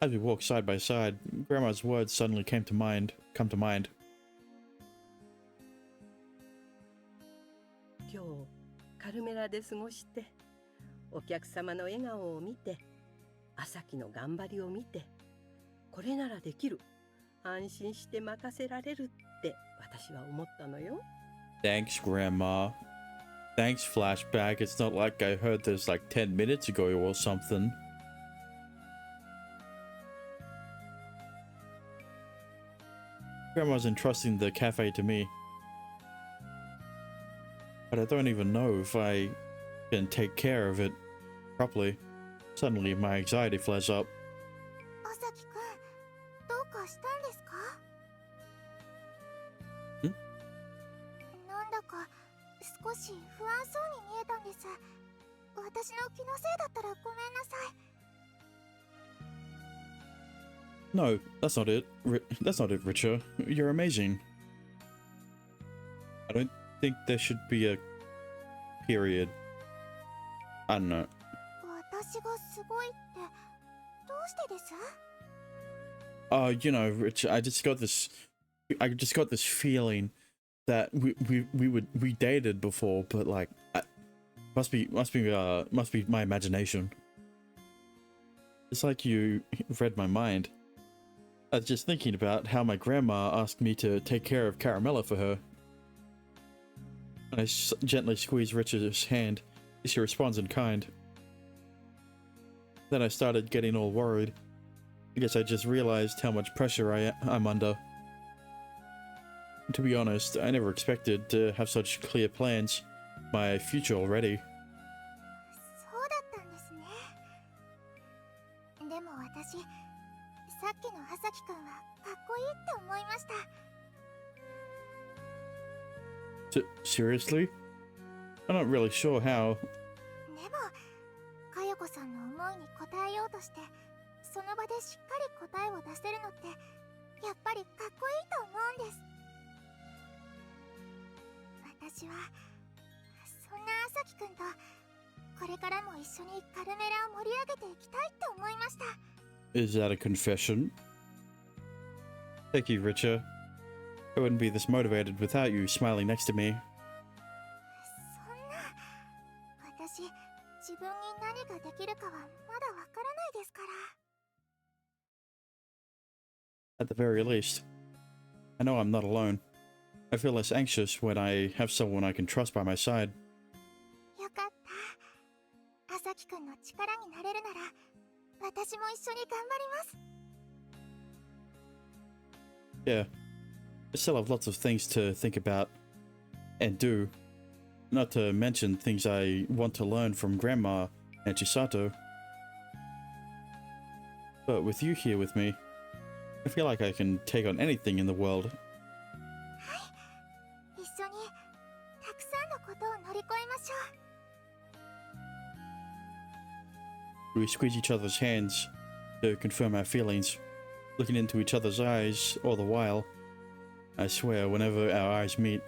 As we walk side by side, Grandma's words suddenly come to mind. 今日カルメラで過ごして、お客様の笑顔を見て、アサキの頑張りを見て、これならできる、安心して任せられるって私は思ったのよ。 Thanks, Grandma. Thanks, flashback. It's not like I heard this like 10 minutes ago or something. Grandma's entrusting the cafe to me. But I don't even know if I can take care of it properly. Suddenly, my anxiety flares up. あさきくん、どうかしたんですか？なんだか少し私の気のせいだったらごめんなさい。 No, that's not it. That's not it, Richa. You're amazing. I don't think there should be a period. I don't know. 私がすごいってどうしてです？ You know, Rich, I just got this feeling that we dated before, but like, must be my imagination. It's like you read my mind. I was just thinking about how my grandma asked me to take care of Caramella for her. I gently squeezed Richard's hand. She responds in kind. Then I started getting all worried. I guess I just realized how much pressure I'm under. To be honest, I never expected to have such clear plans. My future already. そうだったんですね。でも私、さっきの葉崎くんはかっこいいって思いました。 Seriously? I'm not really sure how. でも、かよこさんの思いに応えようとして、その場でしっかり答えを出せるのって、やっぱりかっこいいと思うんです。私は、そんな朝輝くんと、これからも一緒にカルメラを盛り上げていきたいって思いました。 Is that a confession? Thank you, Richa. I wouldn't be this motivated without you smiling next to me. そんな、私、自分に何ができるかはまだわからないですから。 At the very least, I know I'm not alone. I feel less anxious when I have someone I can trust by my side. よかった。朝輝くんの力になれるなら、私も一緒に頑張ります。 Yeah, I still have lots of things to think about and do. Not to mention things I want to learn from Grandma and Chisato. But with you here with me, I feel like I can take on anything in the world. はい。一緒にたくさんのことを乗り越えましょう。 We squeeze each other's hands to confirm our feelings, looking into each other's eyes all the while. I swear, whenever our eyes meet,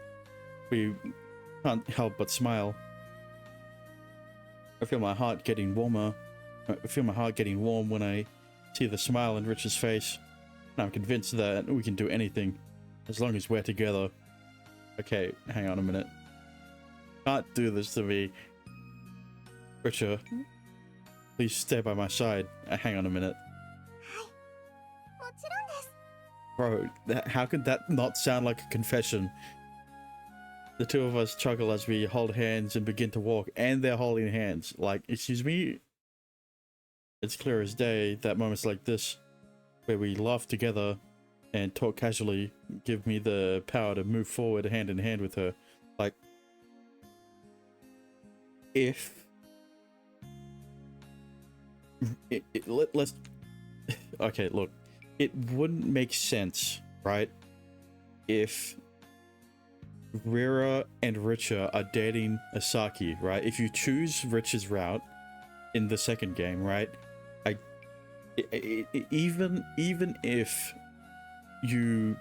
we can't help but smile. I feel my heart getting warmer. I feel my heart getting warm when I see the smile on Rich's face. And I'm convinced that we can do anything, as long as we're together. Okay, hang on a minute. Can't do this to me. Richa, please stay by my side. Hang on a minute. もちろんです。 Bro, how could that not sound like a confession? The two of us chuckle as we hold hands and begin to walk, and they're holding hands. Like, excuse me? It's clear as day that moments like this, where we laugh together and talk casually, give me the power to move forward hand in hand with her. Like, if... let's... Okay, look. It wouldn't make sense, right? If Rira and Richa are dating Asaki, right? If you choose Rich's route in the second game, right? Even if you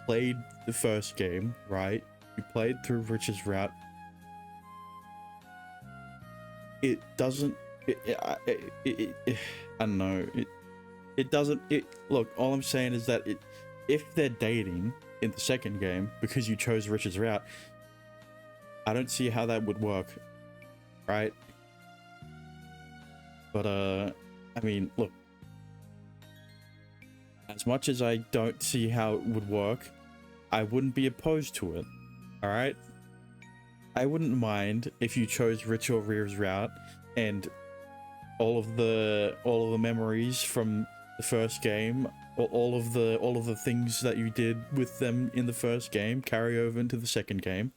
played the first game, right? You played through Rich's route. It doesn't. I don't know. It doesn't. Look. All I'm saying is that if they're dating in the second game because you chose Rich's route, I don't see how that would work, right? But I mean, look. As much as I don't see how it would work, I wouldn't be opposed to it. All right. I wouldn't mind if you chose Rich or Rear's route and all of the memories from the first game, or all of the things that you did with them in the first game carry over into the second game.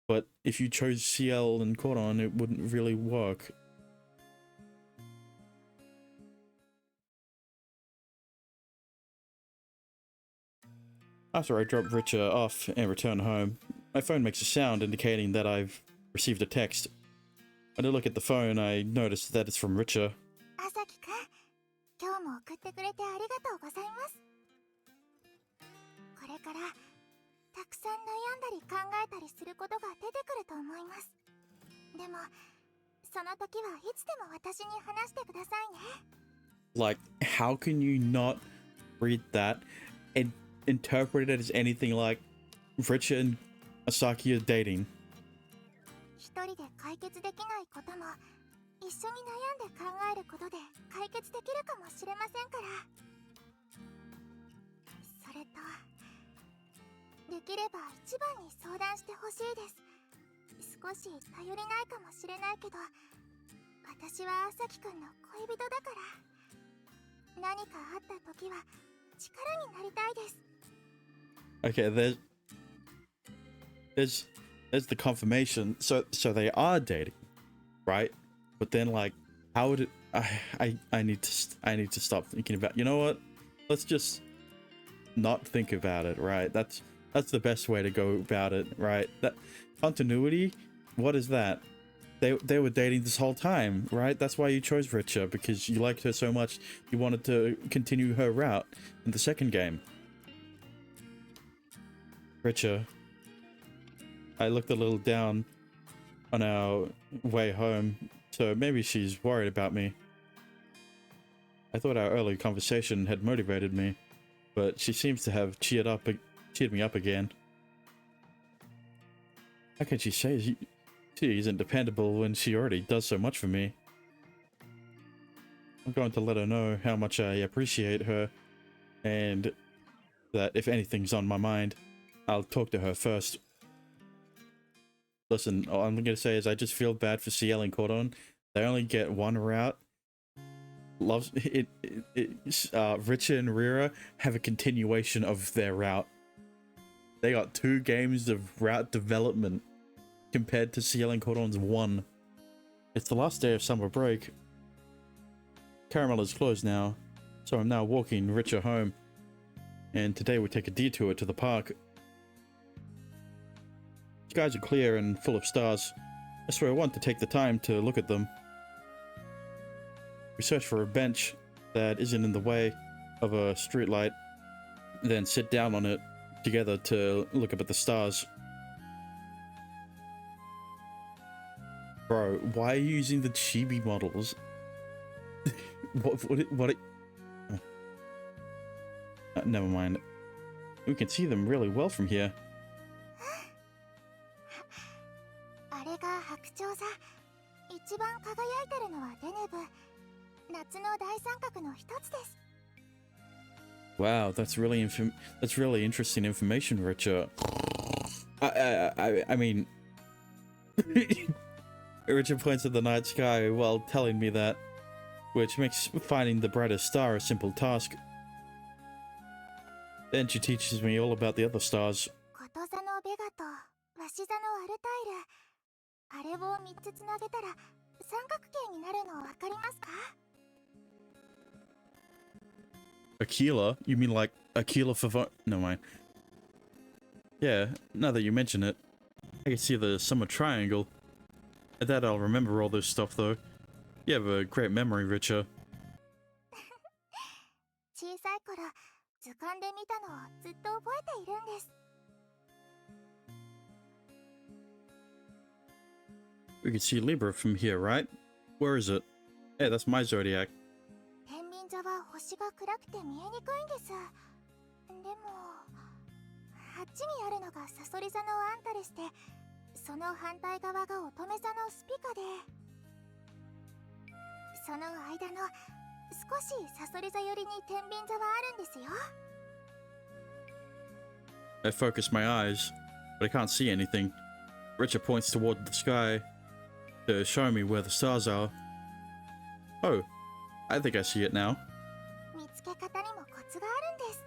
But if you chose CL and Cordon, it wouldn't really work. After I drop Richa off and return home, my phone makes a sound indicating that I've received a text. When I look at the phone, I notice that it's from Richa. 朝木くん、今日も送ってくれてありがとうございます。これからたくさん悩んだり考えたりすることが出てくると思います。でもその時はいつでも私に話してくださいね。Like, how can you not read that and interpret it as anything like Richa and Asaki are dating? 一人で解決できないことも一緒に悩んで考えることで解決できるかもしれませんから。それとできれば一番に相談してほしいです。少し頼りないかもしれないけど、私は朝木くんの恋人だから、何かあった時は力になりたいです。Okay, there's the confirmation. So they are dating, right? But then, like, how would it? I need to stop thinking about. You know what? Let's just not think about it, right? That's the best way to go about it, right? That continuity. What is that? They were dating this whole time, right? That's why you chose Richa, because you liked her so much. You wanted to continue her route in the second game. Richa. I looked a little down on our way home, so maybe she's worried about me. I thought our early conversation had motivated me, but she seems to have cheered me up again. How can she say she isn't dependable when she already does so much for me? I'm going to let her know how much I appreciate her, and that if anything's on my mind, I'll talk to her first. Listen, all I'm gonna say is I just feel bad for CL and Cordon. They only get one route. Richa and Rira have a continuation of their route. They got 2 games of route development compared to CL and Cordon's 1. It's the last day of summer break. Caramel is closed now, so I'm now walking Richa home. And today we take a detour to the park. Skies are clear and full of stars. I swear I want to take the time to look at them. We search for a bench that isn't in the way of a streetlight, then sit down on it together to look up at the stars. Bro, why are you using the chibi models? Never mind. We can see them really well from here. あれが白鳥座。一番輝いてるのはデネブ。夏の大三角の一つです。Wow, that's really interesting information, Richa. I mean, Richa points at the night sky while telling me that, which makes finding the brightest star a simple task. Then she teaches me all about the other stars. こと座のベガと鷲座のアルタイル。あれを3つつなげたら三角形になるの分かりますか？ Aquila? You mean like Aquila Favon? No mind. Yeah, now that you mention it, I can see the summer triangle. I doubt I'll remember all this stuff though. You have a great memory, Richa. 小さい頃図鑑で見たのをずっと覚えているんです。 We can see Libra from here, right? Where is it? Hey, that's my zodiac. 天秤座は星が暗くて見えにくいんです。でもあっちにあるのがサソリ座のアンタレスで、その反対側が乙女座のスピカで、その間の少しサソリ座寄りに天秤座はあるんですよ。 I focus my eyes, but I can't see anything. Richard points toward the sky to show me where the stars are. Oh, I think I see it now. 見つけ方にもコツがあるんです。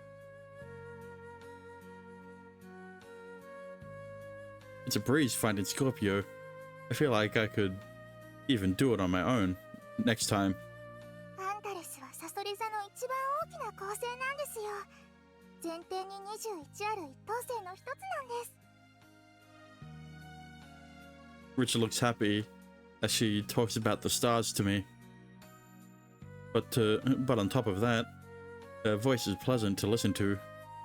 It's a breeze finding Scorpio. I feel like I could even do it on my own next time. アンタレスはサソリ座の一番大きな恒星なんですよ。全天に21ある一等星の一つなんです。 Richard looks happy as she talks about the stars to me. But on top of that, her voice is pleasant to listen to,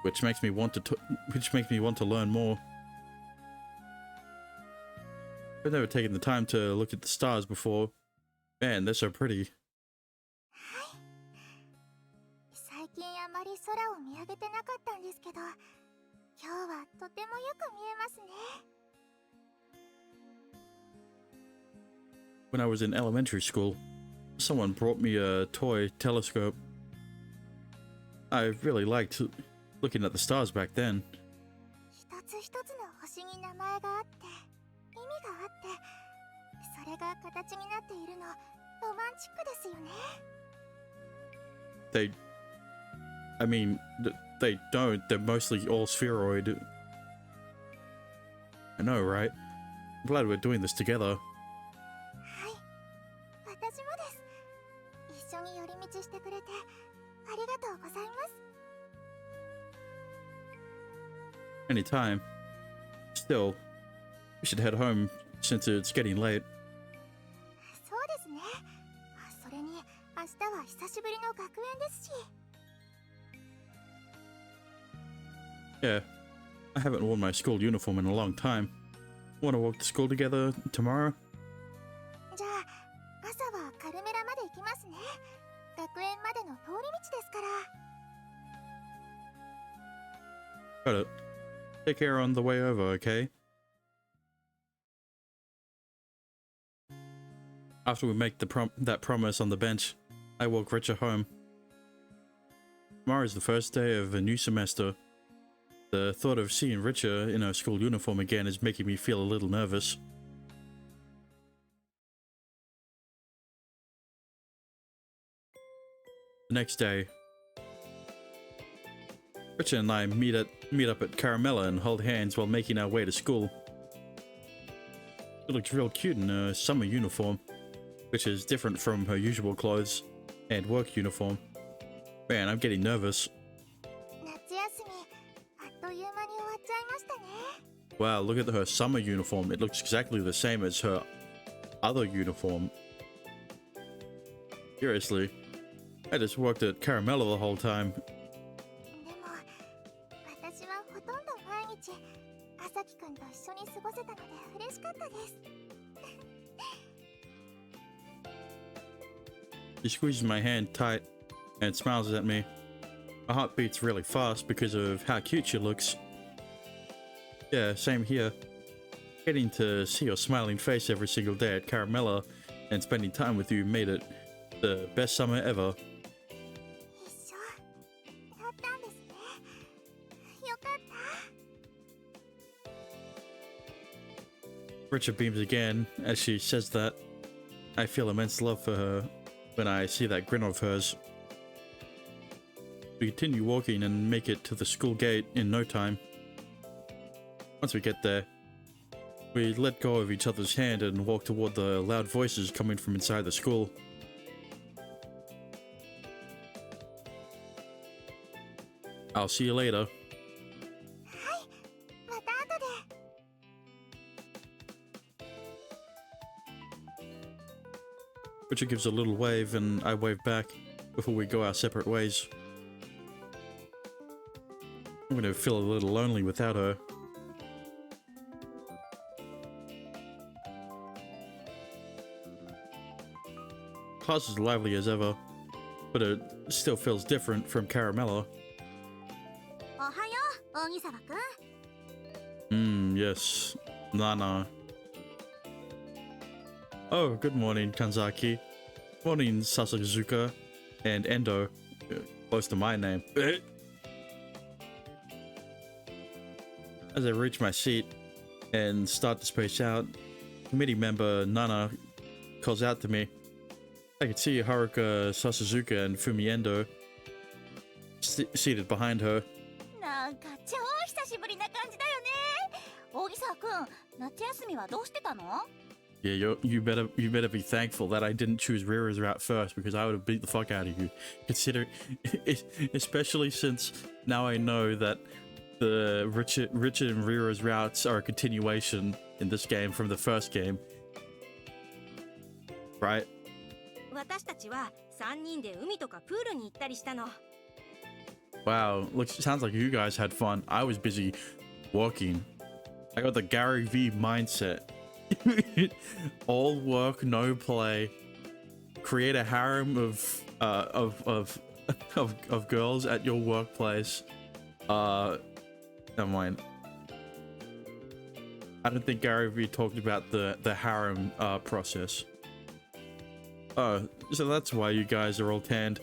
which makes me want to learn more. I've never taken the time to look at the stars before. Man, they're so pretty. 最近あまり空を見上げてなかったんですけど、今日はとてもよく見えますね。When I was in elementary school, someone brought me a toy telescope. I really liked looking at the stars back then. 一つ一つの星に名前があって、意味があって、それが形になっているの、ロマンチックですよね。They don't. They're mostly all spheroid. I know, right? I'm glad we're doing this together. はい、私もです。一緒に寄り道してくれてありがとうございます。Anytime. Still, we should head home since it's getting late. そうですね。それに明日は久しぶりの学園ですし。Yeah, I haven't worn my school uniform in a long time. Want to walk to school together tomorrow? じゃあ朝はカルメラまで行きますね。学園までの通り道ですから。 Got it. Take care on the way over, okay? After we make that promise on the bench, I walk Richard home. Tomorrow is the first day of a new semester. The thought of seeing Richard in her school uniform again is making me feel a little nervous. The next day, Richard and I meet up at Caramella and hold hands while making our way to school. She looks real cute in her summer uniform, which is different from her usual clothes and work uniform. Man, I'm getting nervous. 夏休みあっという間に終わっちゃいましたね。 Wow, look at her summer uniform. It looks exactly the same as her other uniform. Seriously, I just worked at Caramella the whole time. でも私はほとんど毎日朝輝くんと一緒に過ごせたので嬉しかったです。 She squeezes my hand tight and smiles at me. My heart beats really fast because of how cute she looks. Yeah, same here. Getting to see your smiling face every single day at Caramella and spending time with you made it the best summer ever. 一緒だったんですね。よかった。 Richard beams again as she says that. I feel immense love for her when I see that grin of hers. We continue walking and make it to the school gate in no time. Once we get there, we let go of each other's hand and walk toward the loud voices coming from inside the school. I'll see you later. はい、また後で。 Richard gives a little wave and I wave back before we go our separate ways. I'm gonna feel a little lonely without her. Class is lively as ever, but it still feels different from Caramella. おはよう、扇沢くん。 Yes. Nana. Oh, good morning, Kanzaki. Morning, Sasazuka. And Endo. Close to my name. As I reach my seat and start to space out, committee member Nana calls out to me. I can see Haruka, Sasazuka, and Fumiendo seated behind her. なんか超久しぶりな感じだよね。扇沢くん、夏休みはどうしてたの？ Yeah, you better be thankful that I didn't choose Rira's route first, because I would have beat the fuck out of you. Especially since now I know that the Richard and Rira's routes are a continuation in this game from the first game. right? 私たちは3人で海とかプールに行ったりしたの。 Wow, looks sounds like you guys had fun. I was busy working. I got the Gary V mindset. All work, no play. Create a harem of girls at your workplace. Never mind. I don't think Gary V talked about the harem process. Oh, so that's why you guys are all tanned.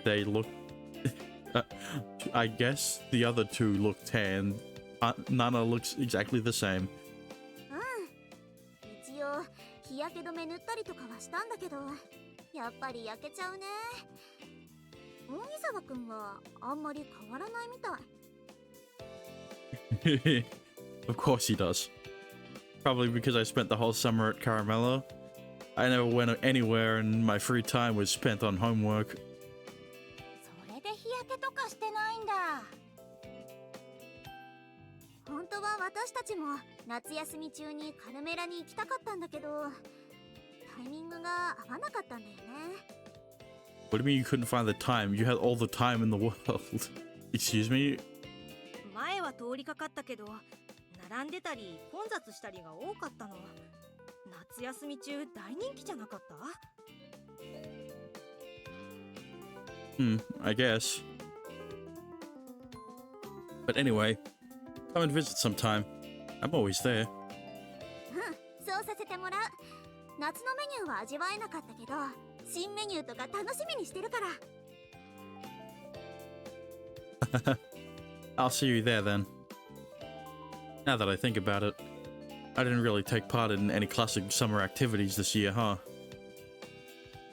They look. I guess the other two look tan. Nana looks exactly the same. 一応日焼け止め塗ったりとかはしたんだけど、やっぱり焼けちゃうね。麦沢くんはあんまり変わらないみたい。Of course he does. Probably because I spent the whole summer at Caramello. I never went anywhere and my free time was spent on homework. それで日焼けとかしてないんだ。本当は私たちも夏休み中にカルメラに行きたかったんだけど、タイミングが合わなかったんだよね。What do you mean you couldn't find the time? You had all the time in the world. Excuse me? 前は通りかかったけど、並んでたり混雑したりが多かったの。夏休み中大人気じゃなかった？ I guess. But anyway, come and visit sometime. I'm always there. そうさせてもらう。夏のメニューは味わえなかったけど、新メニューとか楽しみにしてるから。I'll see you there then. Now that I think about it, I didn't really take part in any classic summer activities this year, huh?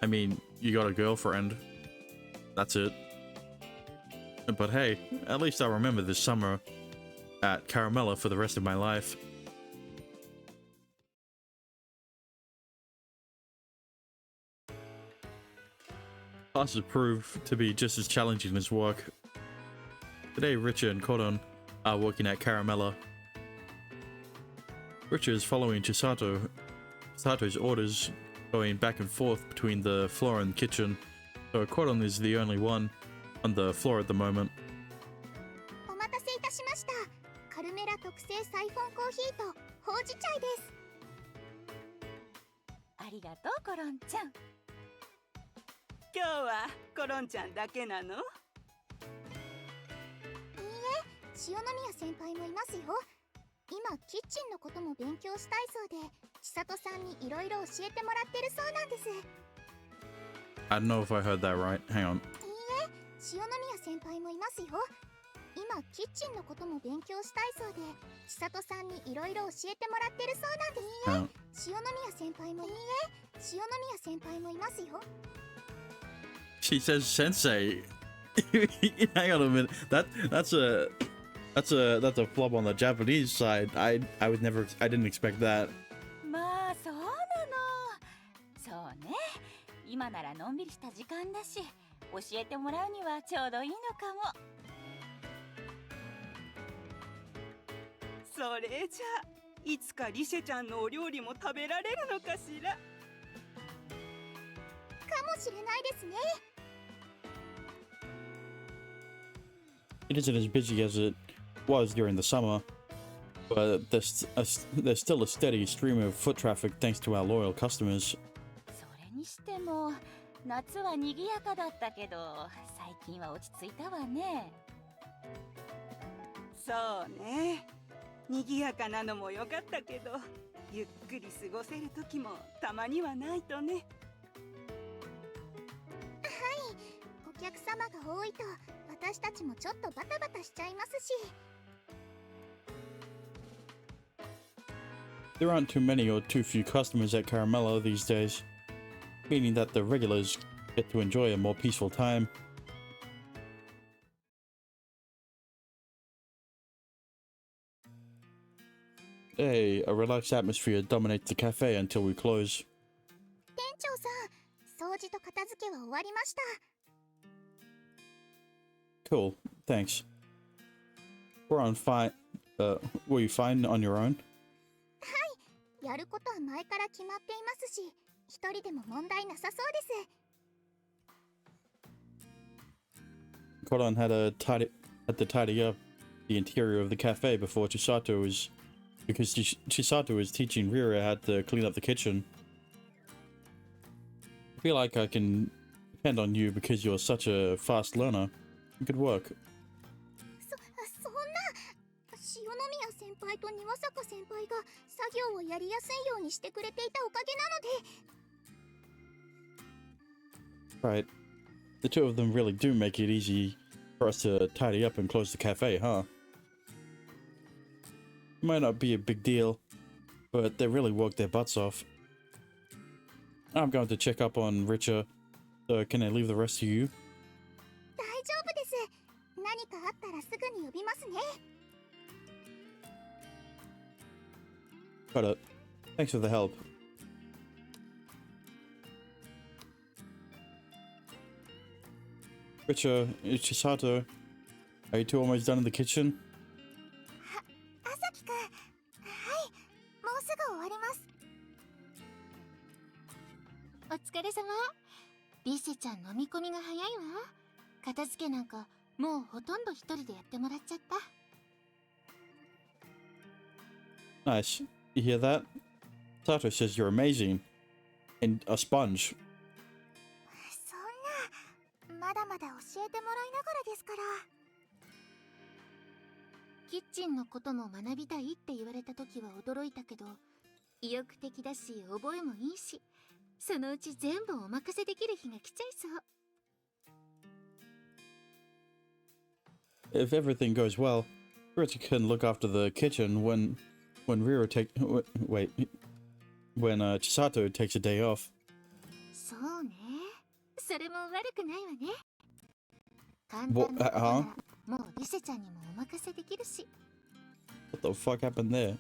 I mean, you got a girlfriend. That's it. But hey, at least I'll remember this summer at Caramella for the rest of my life. Classes proved to be just as challenging as work. Today, Richard and Koron are working at Caramella. Richard is following Chisato's orders, going back and forth between the floor and kitchen, so Koron is the only one on the floor at the moment. お待たせいたしました。カルメラ特製サイフォンコーヒーとほうじ茶です。ありがとうコロンちゃん。今日はコロンちゃんだけなの？いいえ、塩宮先輩もいますよ。今キッチンのことも勉強したいそうで、千里さんにいろいろ教えてもらってるそうなんです。 I don't know if I heard that right. Hang on. いいえ、塩宮先輩もいますよ。今キッチンのことも勉強したいそうで、千里さんにいろいろ教えてもらってるそうなんです。いいえ、塩宮先輩もいいえ、塩宮先輩もいますよ。 She says sensei. Hang on a minute. That's a flub on the Japanese side. I didn't expect that. まあそうなの。そうね。今ならのんびりした時間だし、教えてもらうにはちょうどいいのかも。それじゃあいつかリシェちゃんのお料理も食べられるのかしら。かもしれないですね。 It isn't as busy as it was during the summer, but there's still a steady stream of foot traffic thanks to our loyal customers. それにしても夏は賑やかだったけど、最近は落ち着いたわね。そうね。賑やかなのも良かったけど、ゆっくり過ごせる時もたまにはないとね。お客様が多いと私たちもちょっとバタバタしちゃいますし。 There aren't too many or too few customers at Caramello these days, meaning that the regulars get to enjoy a more peaceful time. Today, a relaxed atmosphere dominates the cafe until we close. 店長さん、掃除と片付けは終わりました。 Cool, thanks. Were you fine on your own? やることは前から決まっていますし、一人でも問題なさそうです。 Kodan had to tidy up the interior of the cafe before Chisato was, because Chisato was teaching Rira how to clean up the kitchen. I feel like I can depend on you because you're such a fast learner. Good work. そんな、塩宮先輩と庭坂先輩が作業をやりやすいようにしてくれていたおかげなので。 Right. The two of them really do make it easy for us to tidy up and close the cafe, huh? It might not be a big deal, but they really worked their butts off. I'm going to check up on Richa, so can I leave the rest to you? 大丈夫です。何かあったらすぐに呼びますね。 Got it. Thanks for the help. Richa, Chisato, are you two almost done in the kitchen? 朝木くん、はい、もうすぐ終わります。お疲れ様。リセちゃん飲み込みが早いわ。片付けなんかもうほとんど一人でやってもらっちゃった。 Nice. You hear that? Sato says you're amazing. And a sponge. そんな、まだまだ教えてもらいながらですから。キッチンのことも学びたいって言われた時は驚いたけど、意欲的だし覚えもいいし、そのうち全部お任せできる日が来ちゃいそう。 If everything goes well, Richa can look after the kitchen when Chisato takes a day off. そうね。それも悪くないわね。簡単なことならもうリセちゃんにもお任せできるし。 What the fuck happened there?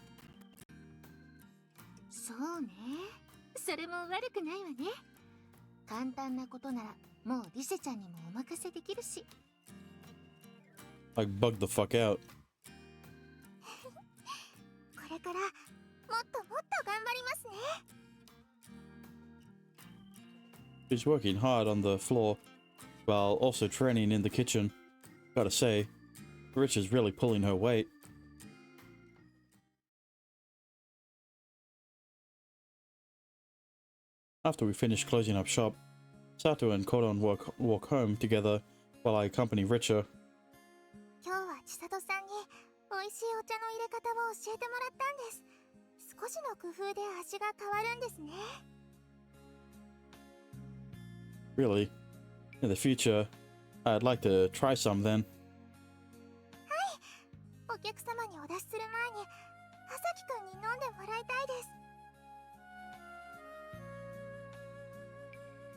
そうね。それも悪くないわね。簡単なことならもうリセちゃんにもお任せできるし。 Like bugged the fuck out. これからもっともっと頑張りますね。 She's working hard on the floor while also training in the kitchen. Gotta say, Rich is really pulling her weight. After we finish closing up shop, Sato and Koron walk home together while I accompany Richa. 今日は千里さんに美味しいお茶の入れ方を教えてもらったんです。少しの工夫で味が変わるんですね。 Really? In the future, I'd like to try some then. お客様にお出しする前に朝木くんに飲んでもらいたいです。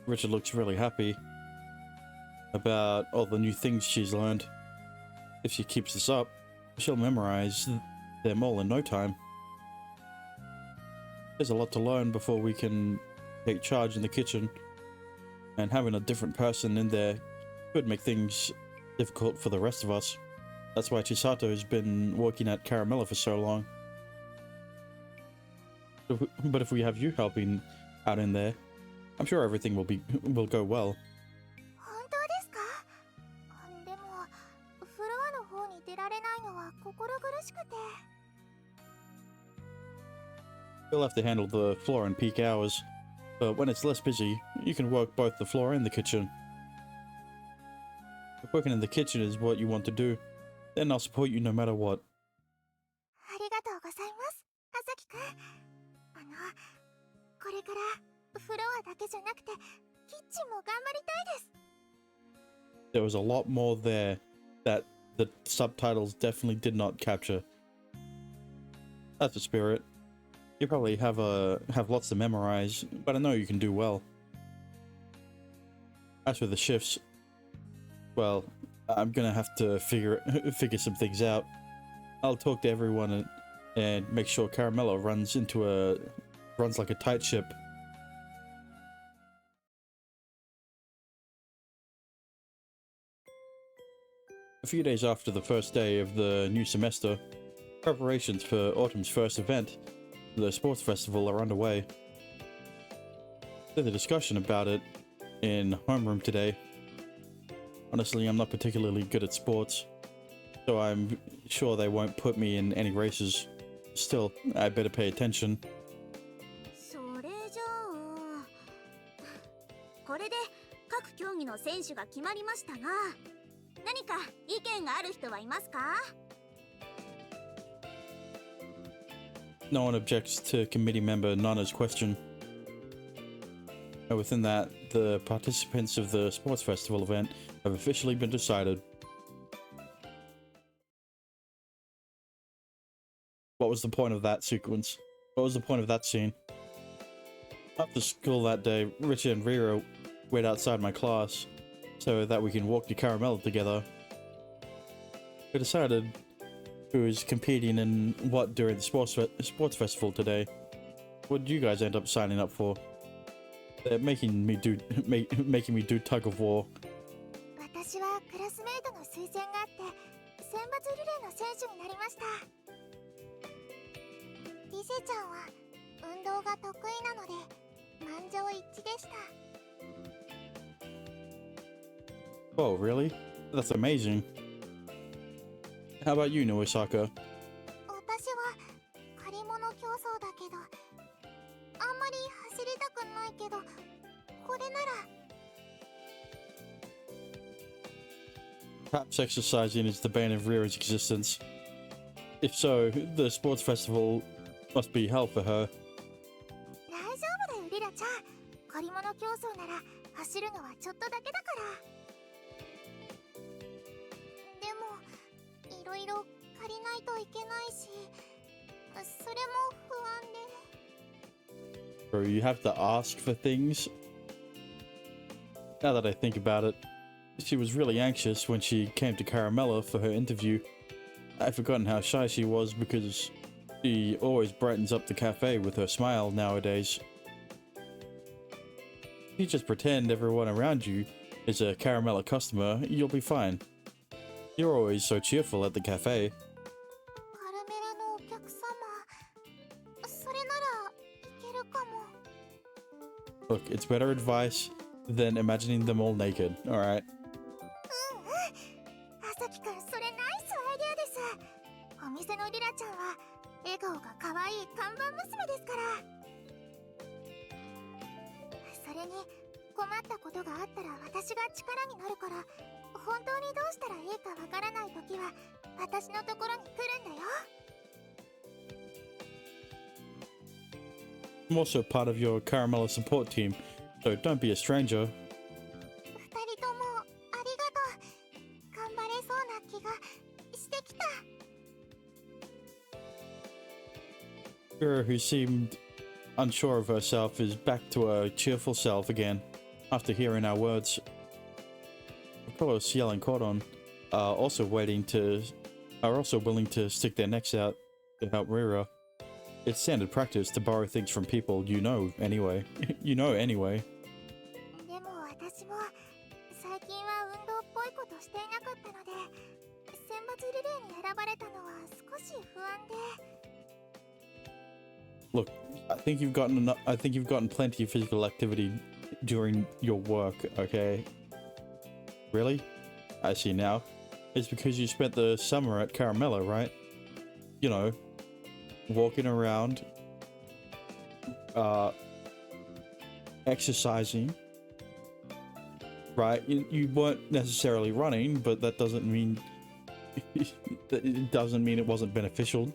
Richard looks really happy about all the new things she's learned. If she keeps this up, she'll memorize them all in no time. There's a lot to learn before we can take charge in the kitchen, and having a different person in there could make things difficult for the rest of us. That's why Chisato has been working at Caramella for so long. But if we have you helping out in there, I'm sure everything will go well. 本当ですか？でもフロアの方に出られないのは心苦しくて。 You'll have to handle the floor in peak hours, but when it's less busy, you can work both the floor and the kitchen. If working in the kitchen is what you want to do, then I'll support you no matter what. ありがとうございます、朝木くん。これからフロアだけじゃなくてキッチンも頑張りたいです。 There was a lot more there that the subtitles definitely did not capture. That's the spirit. You probably have lots to memorize, but I know you can do well. As for the shifts, well, I'm gonna have to figure some things out. I'll talk to everyone and make sure Caramella runs like a tight ship. A few days after the first day of the new semester, preparations for Autumn's first event, the sports festival, are underway. Did the discussion about it in homeroom today. Honestly, I'm not particularly good at sports, so I'm sure they won't put me in any races. Still, I better pay attention. それじゃあこれで各競技の選手が決まりましたが、何か意見がある人はいますか？ No one objects to committee member Nana's question. And within that, the participants of the sports festival event have officially been decided. What was the point of that sequence? What was the point of that scene? After school that day, Richard and Rira wait outside my class so that we can walk to Caramella together. We decided who is competing in what during the sports festival today. What did you guys end up signing up for? They're making me do tug of war. 私はクラスメートの推薦があって選抜リレーの選手になりました。リセちゃんは運動が得意なので満場一致でした。 Oh, really? That's amazing. How about you, Noisaka? 私は借り物競争だけどあんまり走りたくないけどこれなら。 Perhaps exercising is the bane of Rira's existence. If so, the sports festival must be hell for her. 大丈夫だよリラちゃん。借り物競争なら走るのはちょっとだけだから。でもいろいろ借りないといけないし、それも不安で。 Or you have to ask for things? Now that I think about it, she was really anxious when she came to Caramella for her interview. I've forgotten how shy she was because she always brightens up the cafe with her smile nowadays. If you just pretend everyone around you is a Caramella customer, you'll be fine. You're always so cheerful at the cafe. カルメラのお客様、それならいけるかも。 Look, it's better advice than imagining them all naked, alright? 朝輝くん、それナイスアイデアです。お店のリラちゃんは笑顔が可愛い看板娘ですから。それに困ったことがあったら私が力になるから、本当にどうしたらいいかわからないときは私のところに来るんだよ。 I'm also part of your Caramella support team, so don't be a stranger. 二人ともありがとう。頑張れそうな気がしてきた。 Kira, who seemed unsure of herself, is back to her cheerful self again after hearing our words. Of course, Yell and Cordon are also willing to stick their necks out to help Rira. It's standard practice to borrow things from people you know anyway. You know anyway. でも私も最近は運動っぽいことしていなかったので、選抜リレーに選ばれたのは少し不安で。 Look, I think you've gotten plenty of physical activity during your work, okay? Really? I see now. It's because you spent the summer at Caramella, right? You know, walking around, exercising, right? You weren't necessarily running, but that doesn't mean it wasn't beneficial.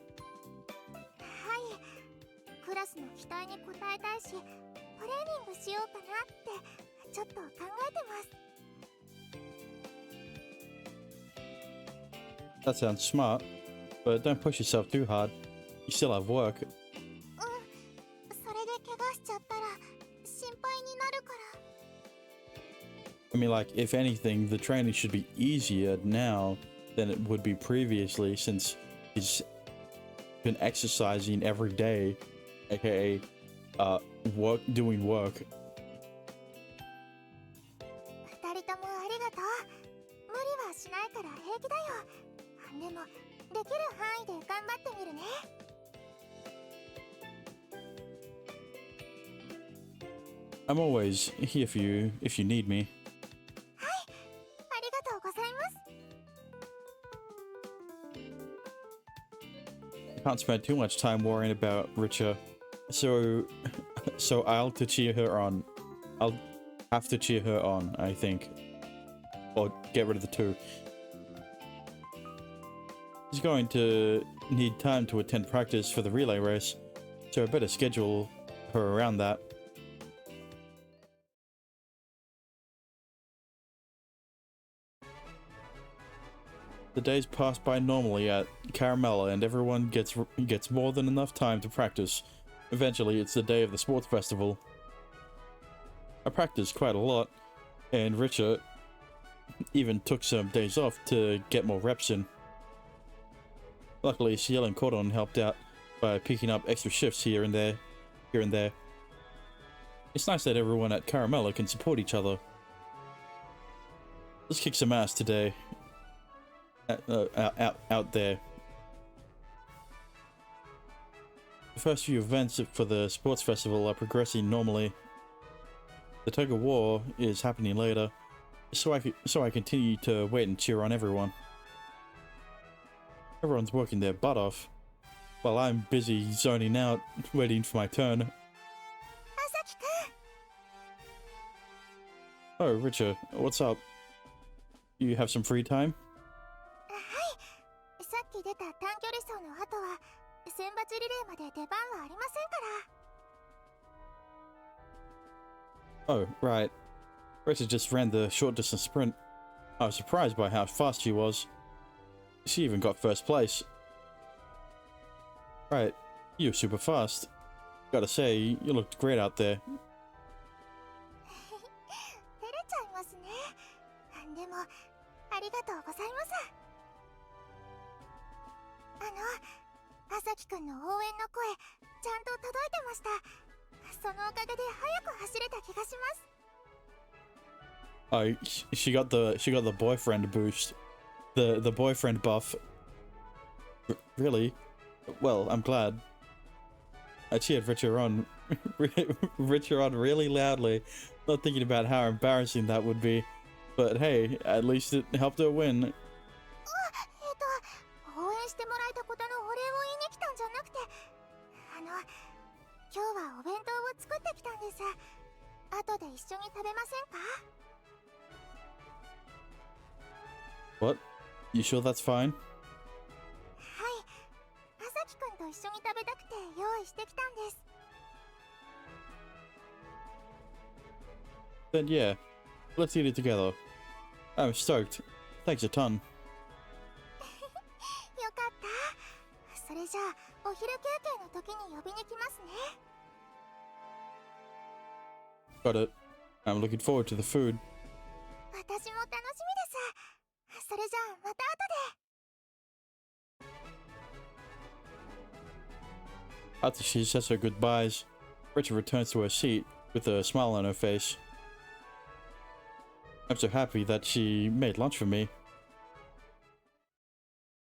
はい、クラスの期待に応えたいし、トレーニングしようかなってちょっと考えてます。 That sounds smart, but don't push yourself too hard. You still have work. それで怪我しちゃったら心配になるから。 I mean, like, if anything, the training should be easier now than it would be previously, since he's been exercising every day, aka doing work. 二人ともありがとう。無理はしないから平気だよ。でもできる範囲で頑張ってみるね。I'm always here for you if you need me. ありがとうございます。 I can't spend too much time worrying about Richa, so I'll to cheer her on. I'll have to cheer her on, I think, or get rid of the two. She's going to need time to attend practice for the relay race, so I better schedule her around that. The days pass by normally at Caramella, and everyone gets more than enough time to practice. Eventually, it's the day of the sports festival. I practiced quite a lot, and Richa even took some days off to get more reps in. Luckily, Ciel and Cordon helped out by picking up extra shifts here and there. It's nice that everyone at Caramella can support each other. Let's kick some ass today. Out there. The first few events for the sports festival are progressing normally. The tug of war is happening later, so I continue to wait and cheer on everyone. Everyone's working their butt off, while I'm busy zoning out, waiting for my turn. 朝輝くん。 Oh, Richard, what's up? You have some free time? はい。さっき出た短距離走の後は選抜リレーまで出番はありませんから。 Oh, right. Richard just ran the short distance sprint. I was surprised by how fast she was. She even got first place. Right, you're super fast. Gotta say, you looked great out there. 照れちゃいますね。でもありがとうございます。朝輝くんの応援の声ちゃんと届いてました。そのおかげで速く走れた気がします。 She got the boyfriend boost. The boyfriend buff. Really? Well, I'm glad. I cheered Richard on really loudly, not thinking about how embarrassing that would be. But hey, at least it helped her win. 応援してもらえたことのお礼を言いに来たんじゃなくて、今日はお弁当を作ってきたんです。後で一緒に食べませんか？ What? You sure that's fine? はい。朝輝くんと一緒に食べたくて用意してきたんです。 Then yeah, let's eat it together. I'm stoked. Thanks a ton. よかった。それじゃあお昼休憩の時に呼びに来ますね。 Got it. I'm looking forward to the food. 私も楽しみです。それじゃあまた後で。 After she says her goodbyes, Richard returns to her seat with a smile on her face. I'm so happy that she made lunch for me.